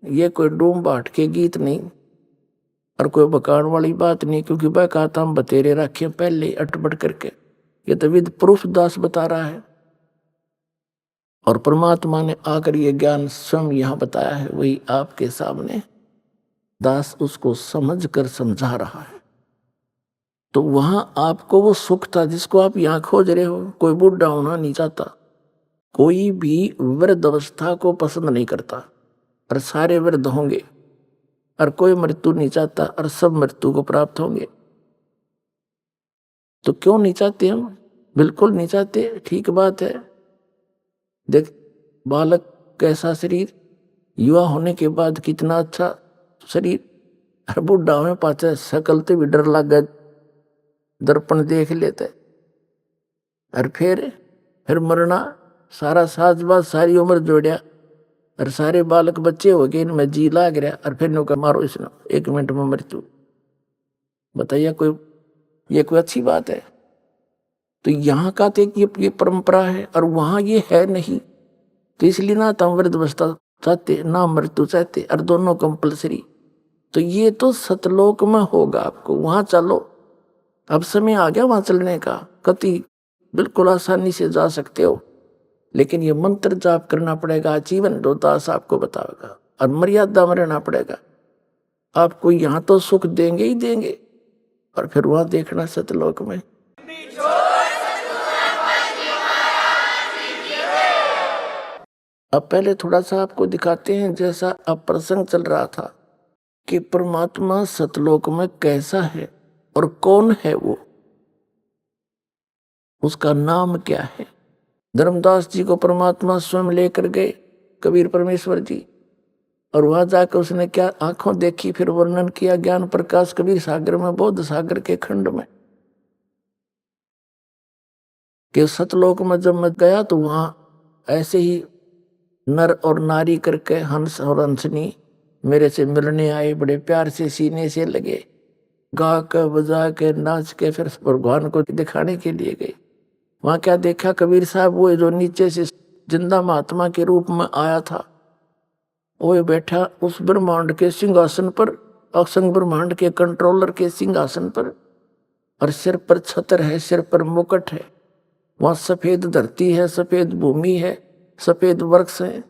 ये कोई डूम बाट के गीत नहीं और कोई बकान वाली बात नहीं, क्योंकि वह कहता हम बतेरे रखे पहले अटपट करके। ये तो विद प्रूफ दास बता रहा है और परमात्मा ने आकर ये ज्ञान स्वयं यहाँ बताया है, वही आपके सामने दास उसको समझ कर समझा रहा है। तो वहां आपको वो सुख था जिसको आप यहाँ खोज रहे हो। कोई बुढ़ा होना नहीं चाहता, कोई भी वृद्ध अवस्था को पसंद नहीं करता और सारे वृद्ध होंगे, और कोई मृत्यु नहीं चाहता और सब मृत्यु को प्राप्त होंगे। तो क्यों नहीं चाहते हम? बिल्कुल नहीं चाहते, ठीक बात है। देख बालक कैसा शरीर, युवा होने के बाद कितना अच्छा शरीर, और बुढ़ा में पाचा शकल तो भी डर लग गया, दर्पण देख लेते, और फिर मरना, सारा साजबाज सारी उम्र जोड़िया और सारे बालक बच्चे हो गए, इनमें जी लाग रहा, और फिर नौका मारो इसने 1 मिनट में मृत्यु। बताइए ये कोई अच्छी बात है? तो यहाँ का तो ये परंपरा है और वहां ये है नहीं। तो इसलिए ना तो वृद्ध अवस्था चाहते ना मृत्यु चाहते, और दोनों कंपलसरी। तो ये तो सतलोक में होगा, आपको वहां चलो, अब समय आ गया वहां चलने का। कति बिल्कुल आसानी से जा सकते हो, लेकिन ये मंत्र जाप करना पड़ेगा, जीवन दास आपको बताएगा, और मर्यादा में रहना पड़ेगा। आपको यहाँ तो सुख देंगे ही देंगे, और फिर वहां देखना सतलोक में। अब पहले थोड़ा सा आपको दिखाते हैं, जैसा अब प्रसंग चल रहा था कि परमात्मा सतलोक में कैसा है और कौन है वो, उसका नाम क्या है। धर्मदास जी को परमात्मा स्वयं लेकर गए कबीर परमेश्वर जी, और वहां जाकर उसने क्या आंखों देखी, फिर वर्णन किया ज्ञान प्रकाश कबीर सागर में, बौद्ध सागर के खंड में, कि सतलोक में जब मैं गया तो वहां ऐसे ही नर और नारी करके हंस और हंसनी मेरे से मिलने आए, बड़े प्यार से सीने से लगे, गा के बजा के नाच के फिर भगवान को दिखाने के लिए गए। वहां क्या देखा कबीर साहब, वो जो नीचे से जिंदा महात्मा के रूप में आया था, वो बैठा उस ब्रह्मांड के सिंहासन पर, असंग ब्रह्मांड के कंट्रोलर के सिंहासन पर, और सिर पर छत्र है, सिर पर मुकुट है। वहां सफेद धरती है, सफेद भूमि है, सफेद वृक्ष है,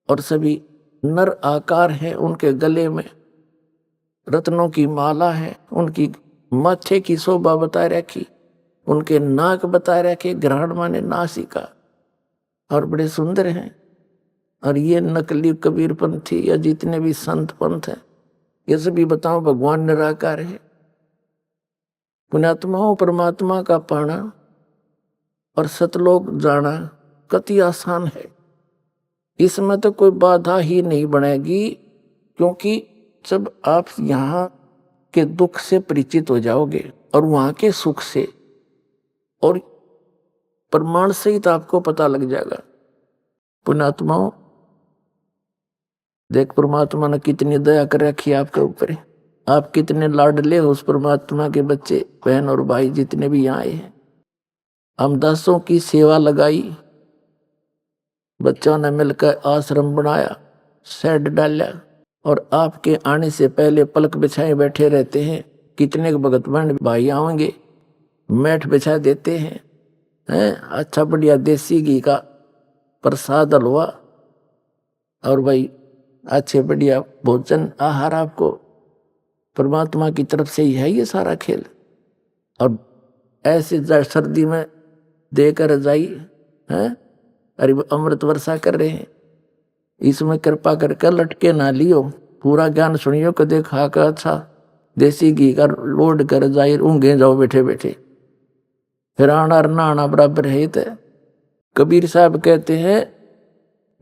और सभी नर आकार है। उनके गले में रत्नों की माला है, उनकी माथे की शोभा बता रखी, उनके नाक बता रखे, ग्रहण माने नासिका, और बड़े सुंदर हैं। और ये नकली कबीर पंथी या जितने भी संत पंथ हैं, ये सभी बताओ भगवान निराकार है। पुण्यात्माओं, परमात्मा का पाना और सतलोक जाना कति आसान है, इसमें तो कोई बाधा ही नहीं बनेगी, क्योंकि जब आप यहाँ के दुख से परिचित हो जाओगे और वहां के सुख से और प्रमाण सहित आपको पता लग जाएगा। पुण्यात्माओं, देख परमात्मा ने कितनी दया कर रखी है आपके ऊपर, आप कितने लाडले हो उस परमात्मा के बच्चे, बहन और भाई जितने भी यहाँ आए हैं। हम दासों की सेवा लगाई, बच्चों ने मिलकर आश्रम बनाया, शेड डाला, और आपके आने से पहले पलक बिछाए बैठे रहते हैं। कितने भगत बहन भाई आएंगे, मैट बिछा देते हैं, अच्छा बढ़िया देसी घी का प्रसाद हलवा, और भाई अच्छे बढ़िया भोजन आहार आपको परमात्मा की तरफ से ही है ये सारा खेल। और ऐसे सर्दी में देकर रजाई है, अरे अमृत वर्षा कर रहे हैं, इसमें कृपा करके लटके ना लियो, पूरा ज्ञान सुनियो, को देखा कर अच्छा देसी घी का लोड कर रजाई ऊँघे जाओ बैठे बैठे, फिर आना नहाना बराबर है। तो कबीर साहब कहते हैं,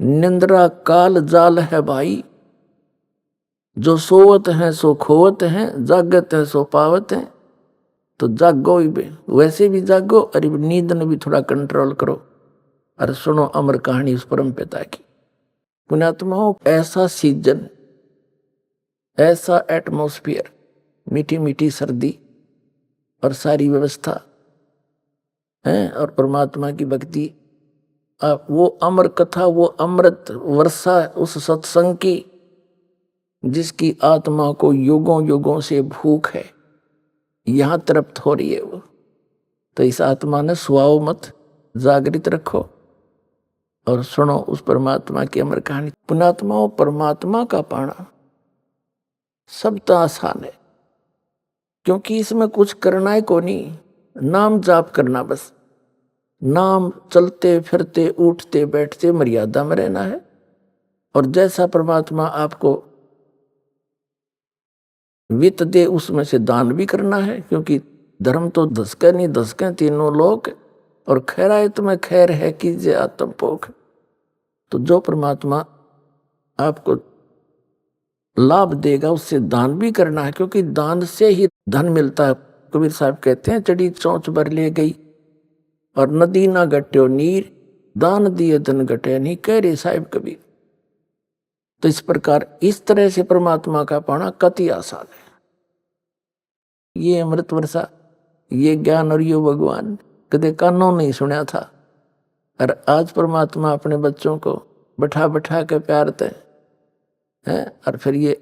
निंद्रा काल जाल है भाई, जो सोवत हैं सो खोवत हैं, जागत है सो पावत हैं। तो जागो ही बे, वैसे भी जागो, अरे नींद ने भी थोड़ा कंट्रोल करो, और सुनो अमर कहानी उस परम पिता की। पुण्यात्माओं, ऐसा सीजन, ऐसा एटमॉस्फेयर, मीठी मीठी सर्दी और सारी व्यवस्था है, और परमात्मा की भक्ति, आप वो अमर कथा, वो अमृत वर्षा उस सत्संग की, जिसकी आत्मा को युगों युगों से भूख है, यहां तृप्त हो रही है वो। तो इस आत्मा ने सुआओ मत, जागृत रखो और सुनो उस परमात्मा की अमर कहानी। पुण्यात्माओं, परमात्मा का पाना सब तो आसान है, क्योंकि इसमें कुछ करना है को नहीं, नाम जाप करना बस। नाम चलते फिरते उठते बैठते मर्यादा में रहना है, और जैसा परमात्मा आपको वित्त दे उसमें से दान भी करना है, क्योंकि धर्म तो धसके नहीं धसके तीनों लोग, और खैराए तुम्हें खैर है कीजिए आत्म पोख। तो जो परमात्मा आपको लाभ देगा उससे दान भी करना है, क्योंकि दान से ही धन मिलता है। कबीर साहब कहते हैं, चढ़ी चौंच भर ले गई और नदी ना घट्यो नीर, दान दिए धन घटे नहीं, कह रहे साहिब कबीर। तो इस प्रकार इस तरह से परमात्मा का पाना कति आसान है। ये अमृत वर्षा, ये ज्ञान और ये भगवान कदे कानों नहीं सुना था, और आज परमात्मा अपने बच्चों को बैठा बैठा के प्यारते हैं, और फिर ये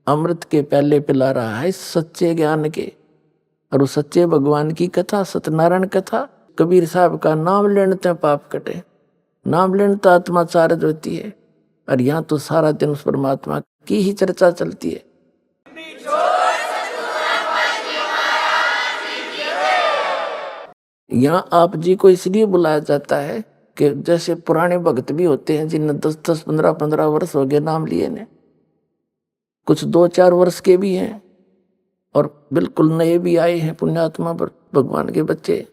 अमृत के प्याले पिला रहा है सच्चे ज्ञान के, और उस सच्चे भगवान की कथा, सत्यनारायण कथा। कबीर साहब का नाम लेने पाप कटे, नाम लेने तो आत्मा चार्ज होती है, और यहाँ तो सारा दिन उस परमात्मा की ही चर्चा चलती है। यहाँ आप जी को इसलिए बुलाया जाता है कि जैसे पुराने भक्त भी होते हैं जिन्हें 10-10, 15-15 वर्ष हो गए नाम लिए ने, कुछ 2-4 वर्ष के भी हैं और बिल्कुल नए भी आए हैं पुण्यात्मा पर भगवान के बच्चे।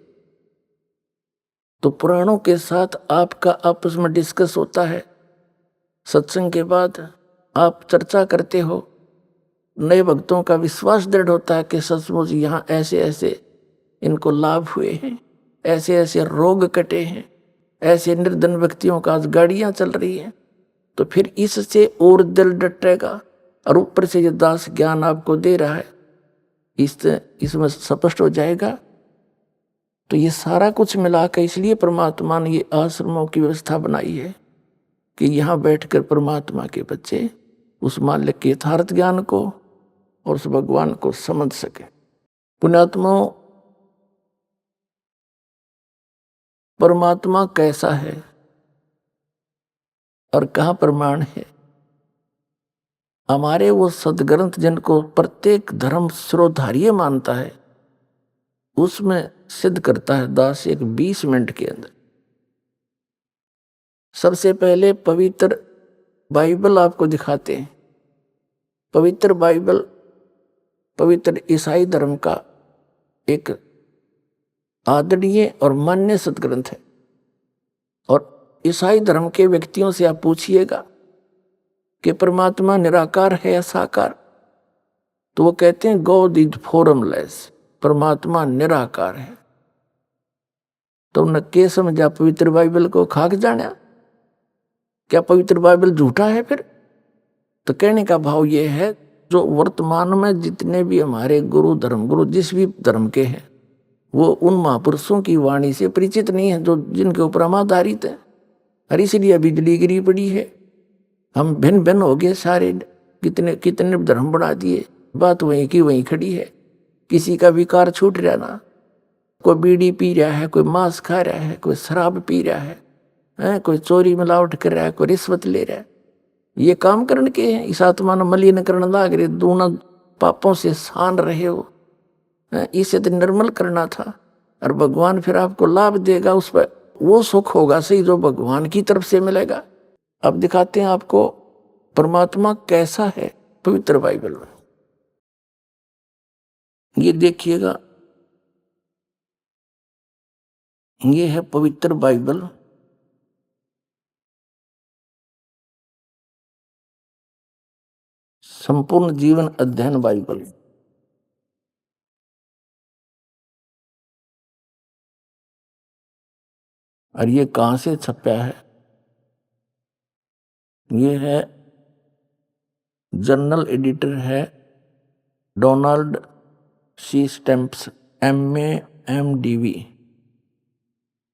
तो पुराणों के साथ आपका आपस में डिस्कस होता है, सत्संग के बाद आप चर्चा करते हो, नए भक्तों का विश्वास दृढ़ होता है कि सचमुच यहाँ ऐसे ऐसे इनको लाभ हुए हैं, ऐसे ऐसे रोग कटे हैं, ऐसे निर्धन व्यक्तियों का आज गाड़ियाँ चल रही हैं। तो फिर इससे और दिल डटेगा और ऊपर से ये दास ज्ञान आपको दे रहा है, इसमें स्पष्ट हो जाएगा। तो ये सारा कुछ मिला के इसलिए परमात्मा ने ये आश्रमों की व्यवस्था बनाई है कि यहाँ बैठकर परमात्मा के बच्चे उस मालिक के यथार्थ ज्ञान को और उस भगवान को समझ सके। पुण्यात्माओं, परमात्मा कैसा है और कहाँ प्रमाण है? हमारे वो सदग्रंथ जिनको प्रत्येक धर्म शिरोधार्य मानता है उसमें सिद्ध करता है दास एक 20 मिनट के अंदर। सबसे पहले पवित्र बाइबल आपको दिखाते हैं। पवित्र बाइबल पवित्र ईसाई धर्म का एक आदरणीय और मान्य सदग्रंथ है। और ईसाई धर्म के व्यक्तियों से आप पूछिएगा कि परमात्मा निराकार है या साकार, तो वो कहते हैं गॉड इज फॉर्मलेस, परमात्मा निराकार है। तो उन्हें के समझा पवित्र बाइबल को खाक जाना? क्या पवित्र बाइबल झूठा है फिर? तो कहने का भाव ये है, जो वर्तमान में जितने भी हमारे गुरु धर्मगुरु जिस भी धर्म के हैं वो उन महापुरुषों की वाणी से परिचित नहीं है जो जिनके ऊपर हम आधारित हैं। और इसलिए बिजली गिरी पड़ी है, हम भिन्न भिन्न हो गए सारे, कितने कितने धर्म बना दिए, बात वहीं की वहीं खड़ी है। किसी का विकार छूट रहा ना, कोई बीड़ी पी रहा है, कोई मांस खा रहा है, कोई शराब पी रहा है, कोई चोरी मिलावट कर रहा है, कोई रिश्वत ले रहा है। ये काम करने के हैं, इस आत्मा ने मलिन करने लाग रहे, दूना पापों से सान रहे हो, इसे तो निर्मल करना था। और भगवान फिर आपको लाभ देगा, उस पर वो सुख होगा सही जो भगवान की तरफ से मिलेगा। अब दिखाते हैं आपको परमात्मा कैसा है पवित्र बाइबल में। ये देखिएगा, ये है पवित्र बाइबल। संपूर्ण जीवन अध्ययन बाइबल। और ये कहां से छपा है? ये है जर्नल एडिटर है Donald C Stamps MA MDV,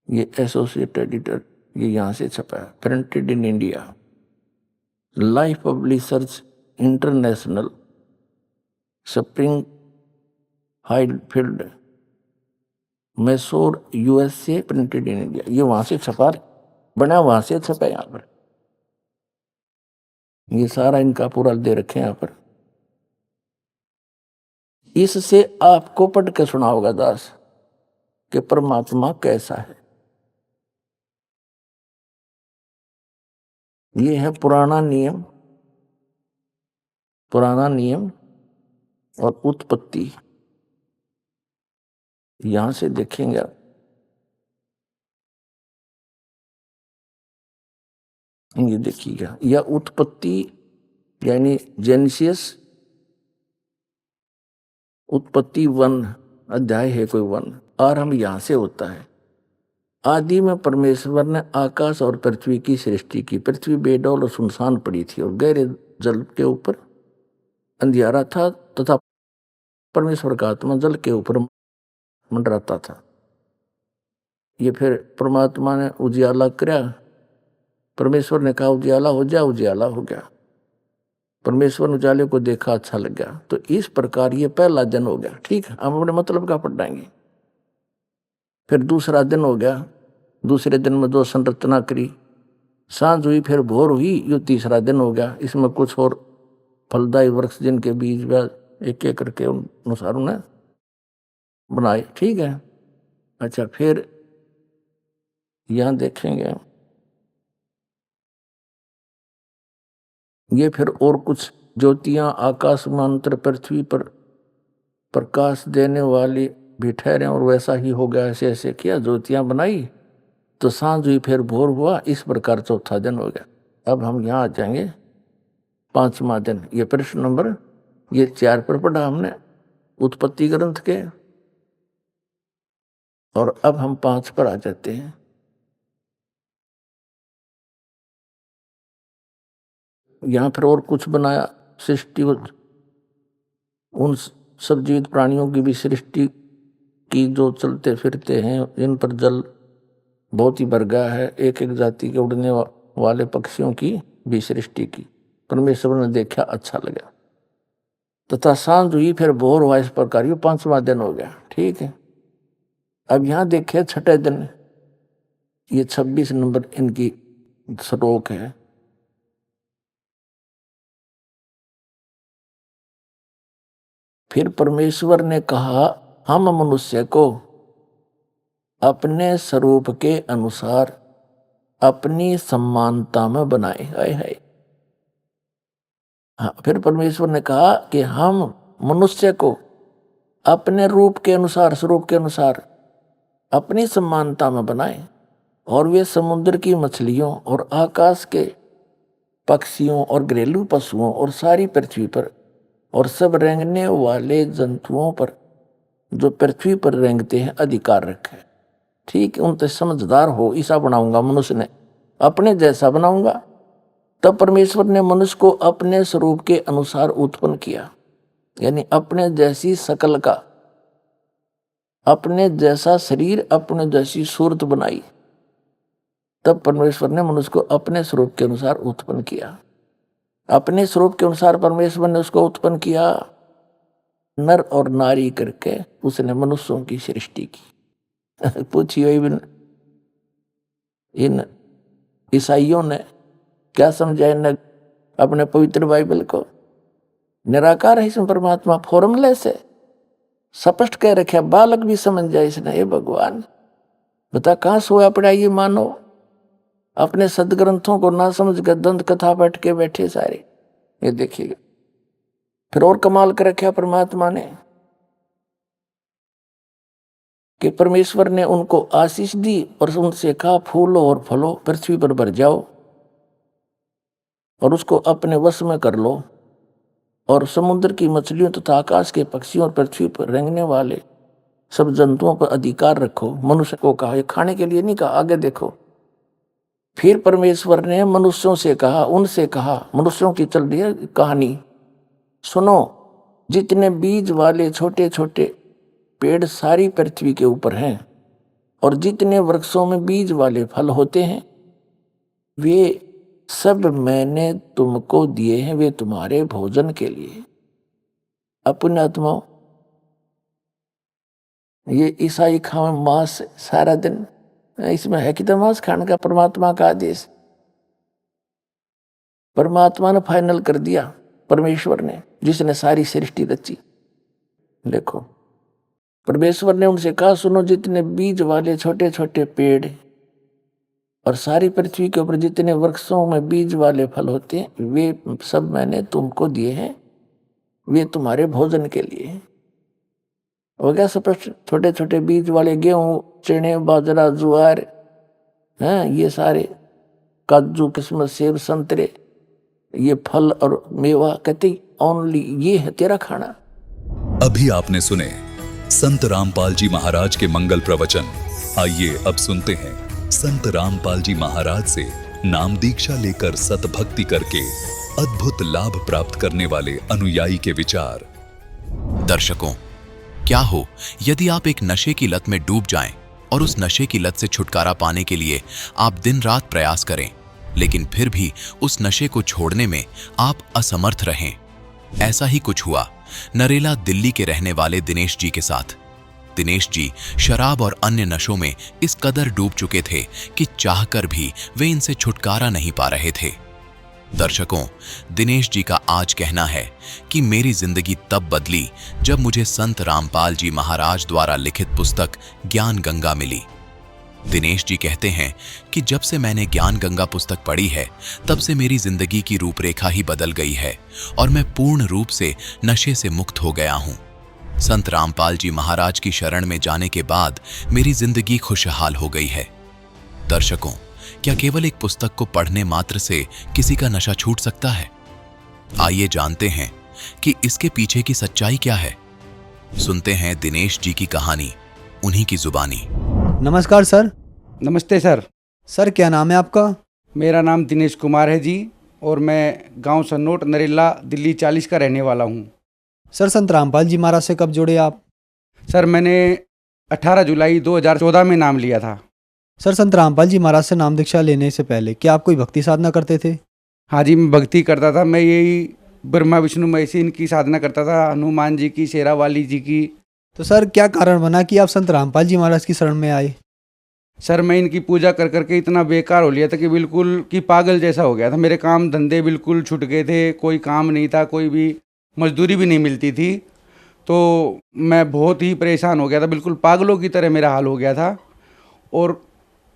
ये एसोसिएट एडिटर, ये यहाँ से छपा है। Printed in India, Life Publishers International, Spring Hydefield, Missouri USA, printed in India. ये वहां से छपा, बना वहां से छपा यहाँ पर। ये सारा इनका पूरा दे रखे यहाँ पर। इससे आपको पढ़ के सुना होगा दास कि परमात्मा कैसा है। ये है पुराना नियम, पुराना नियम और उत्पत्ति। यहां से देखेंगे आप, ये देखिएगा, यह उत्पत्ति यानी जेनेसिस, उत्पत्ति 1 अध्याय है कोई 1, आरंभ यहां से होता है। आदि में परमेश्वर ने आकाश और पृथ्वी की सृष्टि की। पृथ्वी बेडौल और सुनसान पड़ी थी और गहरे जल के ऊपर अंधियारा था तथा परमेश्वर का आत्मा जल के ऊपर मंडराता था। ये फिर परमात्मा ने उजियाला किया, परमेश्वर ने कहा उजियाला हो जा, उजियाला हो गया। परमेश्वर ने उजाले को देखा, अच्छा लग गया। तो इस प्रकार ये पहला दिन हो गया। ठीक है, हम अपने मतलब का पढ़ाएंगे। फिर दूसरा दिन हो गया, दूसरे दिन में 2 संरचना करी, सांझ हुई, फिर भोर हुई, यो तीसरा दिन हो गया। इसमें कुछ और फलदायी वृक्ष जिनके बीज एक एक करके अनुसार उन्हें बनाए। ठीक है, अच्छा, फिर यहां देखेंगे ये फिर और कुछ ज्योतियां आकाश मांतर पृथ्वी पर प्रकाश देने वाली भी ठहरे, और वैसा ही हो गया। ऐसे ऐसे किया, ज्योतियां बनाई तो सांझ हुई, फिर भोर हुआ। इस प्रकार चौथा दिन हो गया। अब हम यहाँ आ जाएंगे 5वां दिन। ये प्रश्न नंबर ये 4 पर पढ़ा हमने उत्पत्ति ग्रंथ के, और अब हम 5 पर आ जाते हैं। यहाँ फिर और कुछ बनाया सृष्टि, उन सब जीवित प्राणियों की भी सृष्टि की जो चलते फिरते हैं, इन पर जल बहुत ही भर गया है। एक एक जाति के उड़ने वाले पक्षियों की भी सृष्टि की। परमेश्वर ने देखा, अच्छा लगा। तथा सांझ हुई, फिर भोर हुआ। इस प्रकार ये 5वां दिन हो गया। ठीक है। अब यहां देखे 6ठे दिन, ये 26 नंबर इनकी श्लोक है। फिर परमेश्वर ने कहा, हम मनुष्य को अपने स्वरूप के अनुसार अपनी समानता में बनाए। हाय हाय। हाँ, फिर परमेश्वर ने कहा कि हम मनुष्य को अपने रूप के अनुसार, स्वरूप के अनुसार अपनी समानता में बनाए, और वे समुद्र की मछलियों और आकाश के पक्षियों और घरेलू पशुओं और सारी पृथ्वी पर और सब रेंगने वाले जंतुओं पर जो पृथ्वी पर रेंगते हैं अधिकार रखे। ठीक है, उनसे समझदार हो, ऐसा बनाऊंगा। मनुष्य ने अपने जैसा बनाऊंगा। तब परमेश्वर ने मनुष्य को अपने स्वरूप के अनुसार उत्पन्न किया, यानी अपने जैसी शकल का, अपने जैसा शरीर, अपने जैसी सूरत बनाई। तब परमेश्वर ने मनुष्य को अपने स्वरूप के अनुसार उत्पन्न किया। अपने स्वरूप के अनुसार परमेश्वर ने उसको उत्पन्न किया, नर और नारी करके उसने मनुष्यों की सृष्टि की। पूछिए इन ईसाइयों ने क्या समझा, इन अपने पवित्र बाइबल को? निराकार है इसमें परमात्मा, फॉर्मूले से स्पष्ट कह रखे, बालक भी समझ जाए इसने। ये भगवान बता कहां सोया पड़ा ये मानो, अपने सदग्रंथों को ना समझ कर दंत कथा बैठ के बैठे सारे। ये देखिएगा, फिर और कमाल कर रखा परमात्मा ने कि परमेश्वर ने उनको आशीष दी और उनसे कहा, फूलो और फलो, पृथ्वी पर भर जाओ और उसको अपने वश में कर लो, और समुद्र की मछलियों तथा आकाश के पक्षियों और पृथ्वी पर रेंगने वाले सब जंतुओं पर अधिकार रखो। मनुष्य को कहा, ये खाने के लिए नहीं कहा, आगे देखो। फिर परमेश्वर ने मनुष्यों से कहा, उनसे कहा, मनुष्यों की चल रही है कहानी सुनो, जितने बीज वाले छोटे छोटे पेड़ सारी पृथ्वी के ऊपर हैं, और जितने वृक्षों में बीज वाले फल होते हैं, वे सब मैंने तुमको दिए हैं, वे तुम्हारे भोजन के लिए। अपने आत्माओं, ये ईसाई खाओ मांस सारा दिन, इसमें है कि तो मांस खाने का परमात्मा का आदेश। परमात्मा ने फाइनल कर दिया, परमेश्वर ने, जिसने सारी सृष्टि रची। देखो, परमेश्वर ने उनसे कहा, सुनो, जितने बीज वाले छोटे छोटे पेड़ और सारी पृथ्वी के ऊपर जितने वृक्षों में बीज वाले फल होते हैं, वे सब मैंने तुमको दिए हैं, वे तुम्हारे भोजन के लिए। हो गया स्पष्ट? छोटे छोटे बीज वाले गेहूं, चने, बाजरा, ज्वार, हैं, ये सारे काजू, किस्मत, सेब, संतरे, ये फल और मेवा, कहते ओनली ये है तेरा खाना। अभी आपने सुने संत रामपाल जी महाराज के मंगल प्रवचन। आइए अब सुनते हैं संत रामपाल जी महाराज से नाम दीक्षा लेकर सतभक्ति करके अद्भुत लाभ प्राप्त करने वाले अनुयायी के विचार। दर्शकों, क्या हो यदि आप एक नशे की लत में डूब जाएं और उस नशे की लत से छुटकारा पाने के लिए आप दिन रात प्रयास करें, लेकिन फिर भी उस नशे को छोड़ने में आप असमर्थ रहें। ऐसा ही कुछ हुआ नरेला दिल्ली के रहने वाले दिनेश जी के साथ। दिनेश जी शराब और अन्य नशों में इस कदर डूब चुके थे कि चाहकर भी वे इनसे छुटकारा नहीं पा रहे थे। दर्शकों, दिनेश जी का आज कहना है कि मेरी जिंदगी तब बदली जब मुझे संत रामपाल जी महाराज द्वारा लिखित पुस्तक ज्ञान गंगा मिली। दिनेश जी कहते हैं कि जब से मैंने ज्ञान गंगा पुस्तक पढ़ी है, तब से मेरी जिंदगी की रूपरेखा ही बदल गई है और मैं पूर्ण रूप से नशे से मुक्त हो गया हूं। संत रामपाल जी महाराज की शरण में जाने के बाद मेरी जिंदगी खुशहाल हो गई है। दर्शकों, क्या केवल एक पुस्तक को पढ़ने मात्र से किसी का नशा छूट सकता है? आइए जानते हैं कि इसके पीछे की सच्चाई क्या है। सुनते हैं दिनेश जी की कहानी, उन्हीं की जुबानी। नमस्कार सर। नमस्ते सर। सर क्या नाम है आपका? मेरा नाम दिनेश कुमार है जी, और मैं गांव सन्नोट नरेला दिल्ली 40 का रहने वाला हूं। सर संत रामपाल जी महाराज से कब जुड़े आप? सर मैंने 18 जुलाई 2014 में नाम लिया था। सर संत रामपाल जी महाराज से नाम दीक्षा लेने से पहले क्या आप कोई भक्ति साधना करते थे? हाँ जी, मैं भक्ति करता था। मैं यही ब्रह्मा विष्णु महेश इनकी साधना करता था, हनुमान जी की, शेरावाली जी की। तो सर क्या कारण बना कि आप संत रामपाल जी महाराज की शरण में आए? सर मैं इनकी पूजा कर करके इतना बेकार हो लिया था कि बिल्कुल कि पागल जैसा हो गया था। मेरे काम धंधे बिल्कुल छूट गए थे, कोई काम नहीं था, कोई भी मजदूरी भी नहीं मिलती थी। तो मैं बहुत ही परेशान हो गया था, बिल्कुल पागलों की तरह मेरा हाल हो गया था। और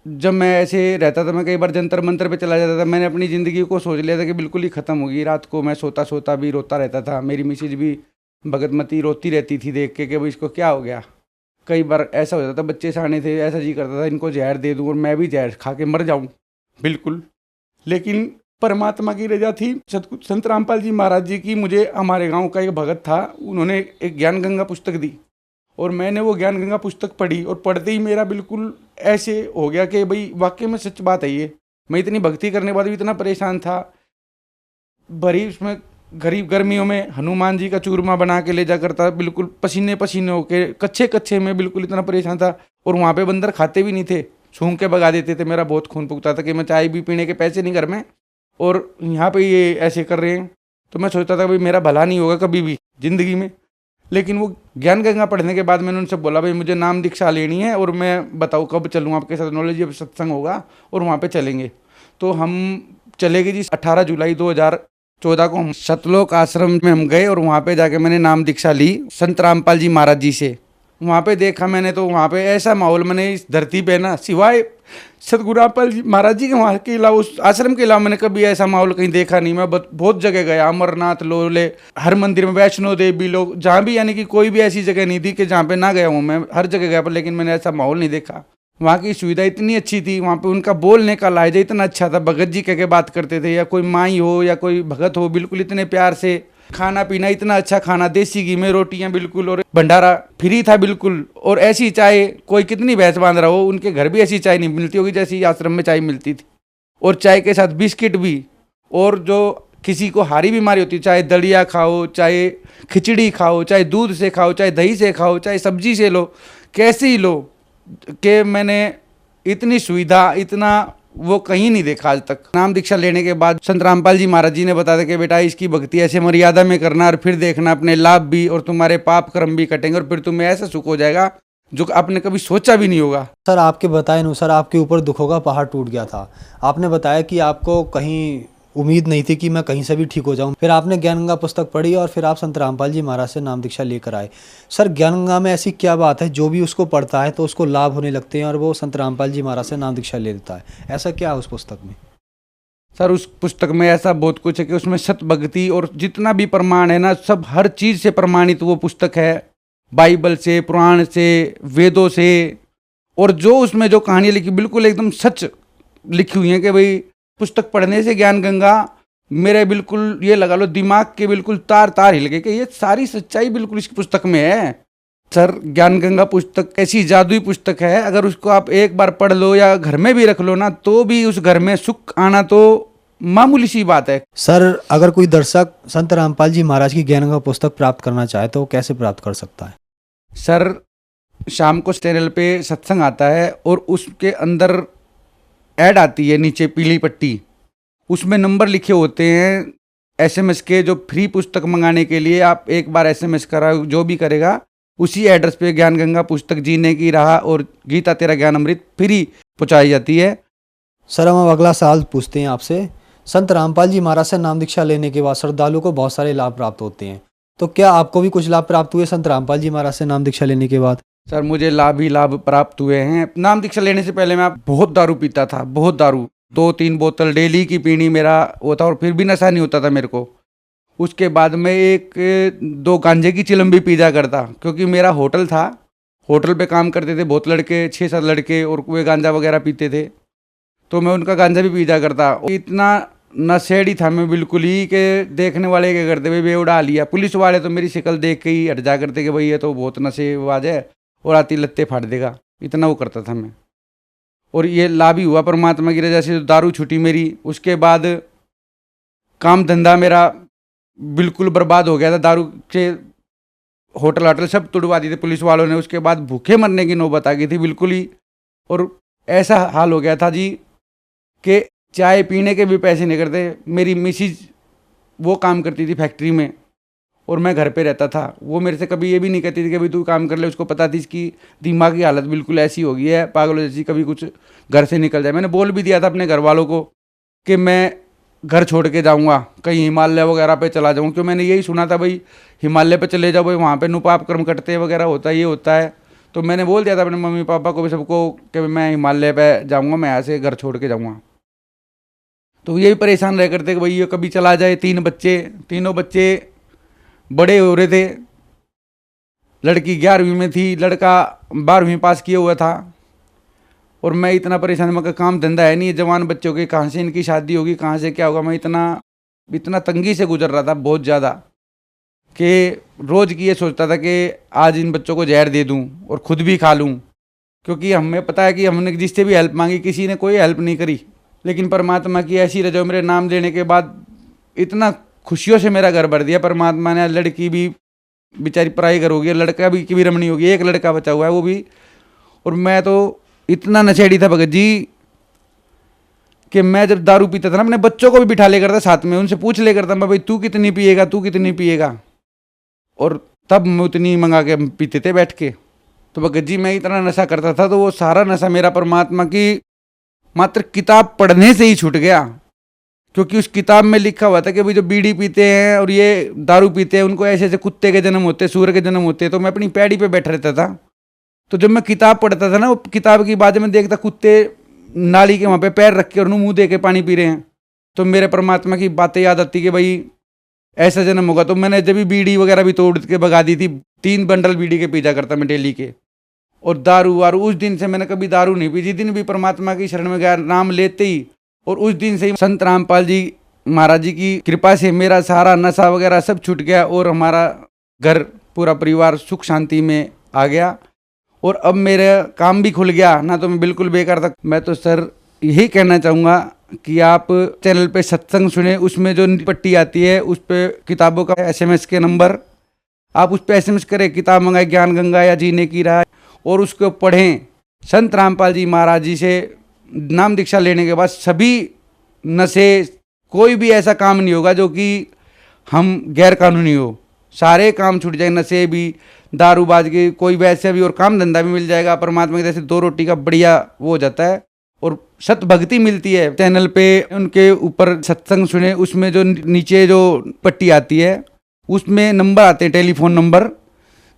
जब मैं ऐसे रहता था, मैं कई बार जंतर मंतर पे चला जाता था। मैंने अपनी ज़िंदगी को सोच लिया था कि बिल्कुल ही ख़त्म होगी। रात को मैं सोता सोता भी रोता रहता था। मेरी मिसेज भी भगतमती रोती रहती थी देख के कि भाई इसको क्या हो गया। कई बार ऐसा हो जाता था, बच्चे सयाने थे, ऐसा जी करता था इनको जहर दे दूँ और मैं भी जहर खा के मर जाऊँ बिल्कुल। लेकिन परमात्मा की रजा थी, संत रामपाल जी महाराज जी की। मुझे हमारे गाँव का एक भगत था, उन्होंने एक ज्ञान गंगा पुस्तक दी और मैंने वो ज्ञान गंगा पुस्तक पढ़ी। और पढ़ते ही मेरा बिल्कुल ऐसे हो गया कि भाई वाकई में सच बात है ये। मैं इतनी भक्ति करने के बाद भी इतना परेशान था। भरी उसमें गरीब गर्मियों में हनुमान जी का चूरमा बना के ले जा करता, बिल्कुल पसीने पसीने होके, कच्चे कच्चे में बिल्कुल इतना परेशान था। और वहाँ पे बंदर खाते भी नहीं थे, सूंघ के भगा देते थे। मेरा बहुत खून फूकता था कि मैं चाय भी पीने के पैसे नहीं घर में, और यहाँ पे ये ऐसे कर रहे हैं। तो मैं सोचता था भाई मेरा भला नहीं होगा कभी भी ज़िंदगी में। लेकिन वो ज्ञान गंगा पढ़ने के बाद मैंने उनसे बोला भाई मुझे नाम दीक्षा लेनी है और मैं बताऊँ कब चलूँ आपके साथ, नॉलेज अब सत्संग होगा और वहाँ पे चलेंगे। तो हम चले गए जी। 18 जुलाई 2014 को हम सतलोक आश्रम में हम गए और वहाँ पे जाके मैंने नाम दीक्षा ली संत रामपाल जी महाराज जी से। वहाँ पे देखा मैंने, तो वहाँ पे ऐसा माहौल मैंने इस धरती पे ना, सिवाय सतगुरु रामपाल जी महाराज जी के वहाँ के अलावा, उस आश्रम के अलावा मैंने कभी ऐसा माहौल कहीं देखा नहीं। मैं बहुत जगह गया, अमरनाथ लोले, हर मंदिर में, वैष्णो देवी लोग, जहाँ भी, यानी कि कोई भी ऐसी जगह नहीं थी कि जहाँ पे ना गया हूँ मैं, हर जगह गया पर, लेकिन मैंने ऐसा माहौल नहीं देखा। वहाँ की सुविधा इतनी अच्छी थी, वहाँ पे उनका बोलने का लहजा इतना अच्छा था, भगत जी कह के बात करते थे, या कोई माई हो या कोई भगत हो, बिल्कुल इतने प्यार से। खाना पीना इतना अच्छा खाना, देसी घी में रोटियां बिल्कुल, और भंडारा फ्री था बिल्कुल। और ऐसी चाय, कोई कितनी भैंस बांध रहा हो, उनके घर भी ऐसी चाय नहीं मिलती होगी जैसी आश्रम में चाय मिलती थी। और चाय के साथ बिस्किट भी। और जो किसी को हारी बीमारी होती है, चाहे दलिया खाओ, चाहे खिचड़ी खाओ, चाहे दूध से खाओ, चाहे दही से खाओ, चाहे सब्जी से लो, कैसे ही लो, कि मैंने इतनी सुविधा, इतना वो कहीं नहीं देखा आज तक। नाम दीक्षा लेने के बाद संत रामपाल जी महाराज जी ने बताया कि बेटा इसकी भक्ति ऐसे मर्यादा में करना, और फिर देखना अपने लाभ भी और तुम्हारे पाप कर्म भी कटेंगे, और फिर तुम्हें ऐसा सुख हो जाएगा जो आपने कभी सोचा भी नहीं होगा। सर आपके बताए अनुसार आपके ऊपर दुखों का पहाड़ टूट गया था। आपने बताया कि आपको कहीं उम्मीद नहीं थी कि मैं कहीं से भी ठीक हो जाऊं। फिर आपने ज्ञान गंगा पुस्तक पढ़ी और फिर आप संत रामपाल जी महाराज से नाम दीक्षा लेकर आए। सर ज्ञान गंगा में ऐसी क्या बात है जो भी उसको पढ़ता है तो उसको लाभ होने लगते हैं और वो संत रामपाल जी महाराज से नाम दीक्षा ले लेता है? ऐसा क्या है उस पुस्तक में? सर उस पुस्तक में ऐसा बहुत कुछ है कि उसमें सत भक्ति और जितना भी प्रमाण है ना, सब हर चीज़ से प्रमाणित वो पुस्तक है, बाइबल से, पुराण से, वेदों से। और जो उसमें जो कहानियाँ लिखी बिल्कुल एकदम सच लिखी हुई हैं कि भाई पुस्तक पढ़ने से ज्ञान गंगा मेरे बिल्कुल ये लगा लो दिमाग के बिल्कुल तार तार हिल गए कि ये सारी सच्चाई बिल्कुल इस पुस्तक में है। सर ज्ञान गंगा पुस्तक ऐसी जादुई पुस्तक है, अगर उसको आप एक बार पढ़ लो या घर में भी रख लो ना, तो भी उस घर में सुख आना तो मामूली सी बात है। सर अगर कोई दर्शक संत रामपाल जी महाराज की ज्ञान गंगा पुस्तक प्राप्त करना चाहे तो कैसे प्राप्त कर सकता है? सर शाम को चैनल पे सत्संग आता है और उसके अंदर ऐड आती है नीचे पीली पट्टी, उसमें नंबर लिखे होते हैं एसएमएस के, जो फ्री पुस्तक मंगाने के लिए आप एक बार एसएमएस करा, जो भी करेगा उसी एड्रेस पे ज्ञान गंगा पुस्तक, जीने की राह और गीता तेरा ज्ञान अमृत फ्री पहुंचाई जाती है। सर हम अगला सवाल पूछते हैं आपसे। संत रामपाल जी महाराज से नाम दीक्षा लेने के बाद श्रद्धालु को बहुत सारे लाभ प्राप्त होते हैं, तो क्या आपको भी कुछ लाभ प्राप्त हुए संत रामपाल जी महाराज से नाम दीक्षा लेने के बाद? सर मुझे लाभ ही लाभ प्राप्त हुए हैं। नाम दीक्षा लेने से पहले मैं बहुत दारू पीता था, बहुत दारू, 2-3 बोतल डेली की पीनी मेरा होता, और फिर भी नशा नहीं होता था मेरे को। उसके बाद में 1-2 गांजे की चिलम भी पी जा करता, क्योंकि मेरा होटल था, होटल पे काम करते थे बहुत लड़के, 6-7 लड़के, और वे गांजा वगैरह पीते थे, तो मैं उनका गांजा भी पी जा करता। इतना नशेड़ी था मैं बिल्कुल ही कि देखने वाले क्या करते भाई वे उड़ा लिया। पुलिस वाले तो मेरी शक्ल देख के ही हट जा करते कि भाई ये तो बहुत नशेबाज है और आती लत्ते फाड़ देगा, इतना वो करता था मैं। और ये लाभ ही हुआ परमात्मा की रजा से, दारू छूटी मेरी। उसके बाद काम धंधा मेरा बिल्कुल बर्बाद हो गया था, दारू से होटल वाटल सब तुड़वा दिए थे पुलिस वालों ने। उसके बाद भूखे मरने की नौबत आ गई थी बिल्कुल ही, और ऐसा हाल हो गया था जी कि चाय पीने के भी पैसे नहीं करते। मेरी मिसिज वो काम करती थी फैक्ट्री में और मैं घर पे रहता था। वो मेरे से कभी ये भी नहीं कहती थी कि भाई तू काम कर ले, उसको पता थी इसकी दिमाग की हालत बिल्कुल ऐसी हो गई है पागलों जैसी, कभी कुछ घर से निकल जाए। मैंने बोल भी दिया था अपने घर वालों को कि मैं घर छोड़ के जाऊंगा, कहीं हिमालय वगैरह पे चला जाऊँ, क्यों मैंने यही सुना था भाई हिमालय पे चले जाओ भाई, वहाँ पे नुपाप कर्म कटते वगैरह होता है, ये होता है। तो मैंने बोल दिया था अपने मम्मी पापा को भी, सबको, कि मैं हिमालय पे जाऊँगा, मैं यहाँ से घर छोड़ के जाऊँगा। तो यही परेशान रह करते कि भाई ये कभी चला जाए। 3 बच्चे, तीनों बच्चे बड़े हो रहे थे। लड़की 11वीं में थी, लड़का 12वीं पास किया हुआ था, और मैं इतना परेशान, मगर काम धंधा है नहीं, जवान बच्चों के कहाँ से इनकी शादी होगी, कहाँ से क्या होगा। मैं इतना तंगी से गुजर रहा था बहुत ज़्यादा, कि रोज़ की ये सोचता था कि आज इन बच्चों को जहर दे दूं और ख़ुद भी खा लूं, क्योंकि हमें पता है कि हमने जिससे भी हेल्प मांगी किसी ने कोई हेल्प नहीं करी। लेकिन परमात्मा की ऐसी रजा, मेरे नाम लेने के बाद इतना खुशियों से मेरा घर भर दिया परमात्मा ने। लड़की भी बेचारी पढ़ाई घर हो गई, लड़का भी की भी रमणी हो गई, एक लड़का बचा हुआ है वो भी। और मैं तो इतना नशेड़ी था भगत जी कि मैं जब दारू पीता था ना, अपने बच्चों को भी बिठा ले करता साथ में, उनसे पूछ ले करता मैं भाई तू कितनी पिएगा, तू कितनी पिएगा, और तब मैं उतनी मंगा के पीते थे बैठ के। तो भगत जी मैं इतना नशा करता था, तो वो सारा नशा मेरा परमात्मा की मात्र किताब पढ़ने से ही छूट गया। क्योंकि उस किताब में लिखा हुआ था कि भाई जो बीड़ी पीते हैं और ये दारू पीते हैं उनको ऐसे ऐसे कुत्ते के जन्म होते हैं, सूअर के जन्म होते हैं। तो मैं अपनी पैड़ी पे बैठ रहता था, तो जब मैं किताब पढ़ता था ना, वो किताब की बात में देखता कुत्ते नाली के वहाँ पे पैर रख के और मुँह दे के पानी पी रहे हैं, तो मेरे परमात्मा की बातें याद आती कि भाई ऐसा जन्म होगा। तो मैंने जब भी बीड़ी वगैरह भी तोड़ के भगा दी थी, 3 बंडल बीड़ी के पीजा करता मैं डेली के। और दारू वारू उस दिन से मैंने कभी दारू नहीं पी, जिस दिन भी परमात्मा की शरण में गया नाम लेते ही, और उस दिन से ही संत रामपाल जी महाराज जी की कृपा से मेरा सारा नशा वगैरह सब छूट गया, और हमारा घर पूरा परिवार सुख शांति में आ गया, और अब मेरा काम भी खुल गया ना। तो मैं बिल्कुल बेकार था। मैं तो सर यही कहना चाहूँगा कि आप चैनल पे सत्संग सुने, उसमें जो पट्टी आती है उस पे किताबों का SMS के नंबर, आप उस पे SMS करें, किताब मंगाए ज्ञान गंगा या जीने की राह, और उसको पढ़ें। संत रामपाल जी महाराज जी से नाम दीक्षा लेने के बाद सभी नशे, कोई भी ऐसा काम नहीं होगा जो कि हम गैर कानूनी हो, सारे काम छूट जाएंगे। नशे भी, दारूबाज के, कोई वैसे भी, और काम धंधा भी मिल जाएगा। परमात्मा की जैसे 2 रोटी का बढ़िया वो हो जाता है, और सत भक्ति मिलती है। चैनल पे उनके ऊपर सत्संग सुने, उसमें जो नीचे जो पट्टी आती है उसमें नंबर आते हैं, टेलीफोन नंबर।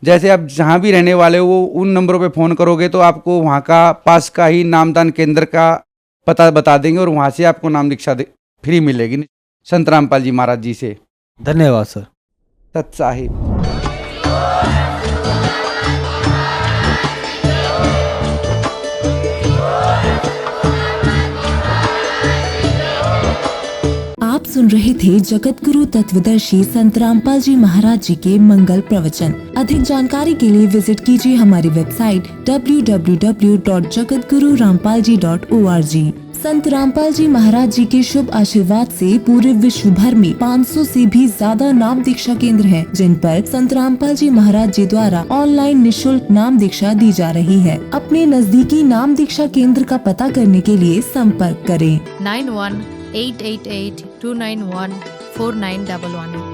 जैसे आप जहाँ भी रहने वाले हो उन नंबरों पे फ़ोन करोगे तो आपको वहाँ का पास का ही नामदान केंद्र का पता बता देंगे, और वहाँ से आपको नाम दीक्षा फ्री मिलेगी संत रामपाल जी महाराज जी से। धन्यवाद सर। सत साहिब। आप सुन रहे थे जगत गुरु तत्वदर्शी संत रामपाल जी महाराज जी के मंगल प्रवचन। अधिक जानकारी के लिए विजिट कीजिए हमारी वेबसाइट www.jagatgururampalji.org। संत रामपाल जी महाराज जी के शुभ आशीर्वाद से पूरे विश्व भर में 500 से भी ज्यादा नाम दीक्षा केंद्र हैं, जिन पर संत रामपाल जी महाराज जी द्वारा ऑनलाइन निशुल्क नाम दीक्षा दी जा रही है। अपने नजदीकी नाम दीक्षा केंद्र का पता करने के लिए संपर्क करें 91 888 291 4911।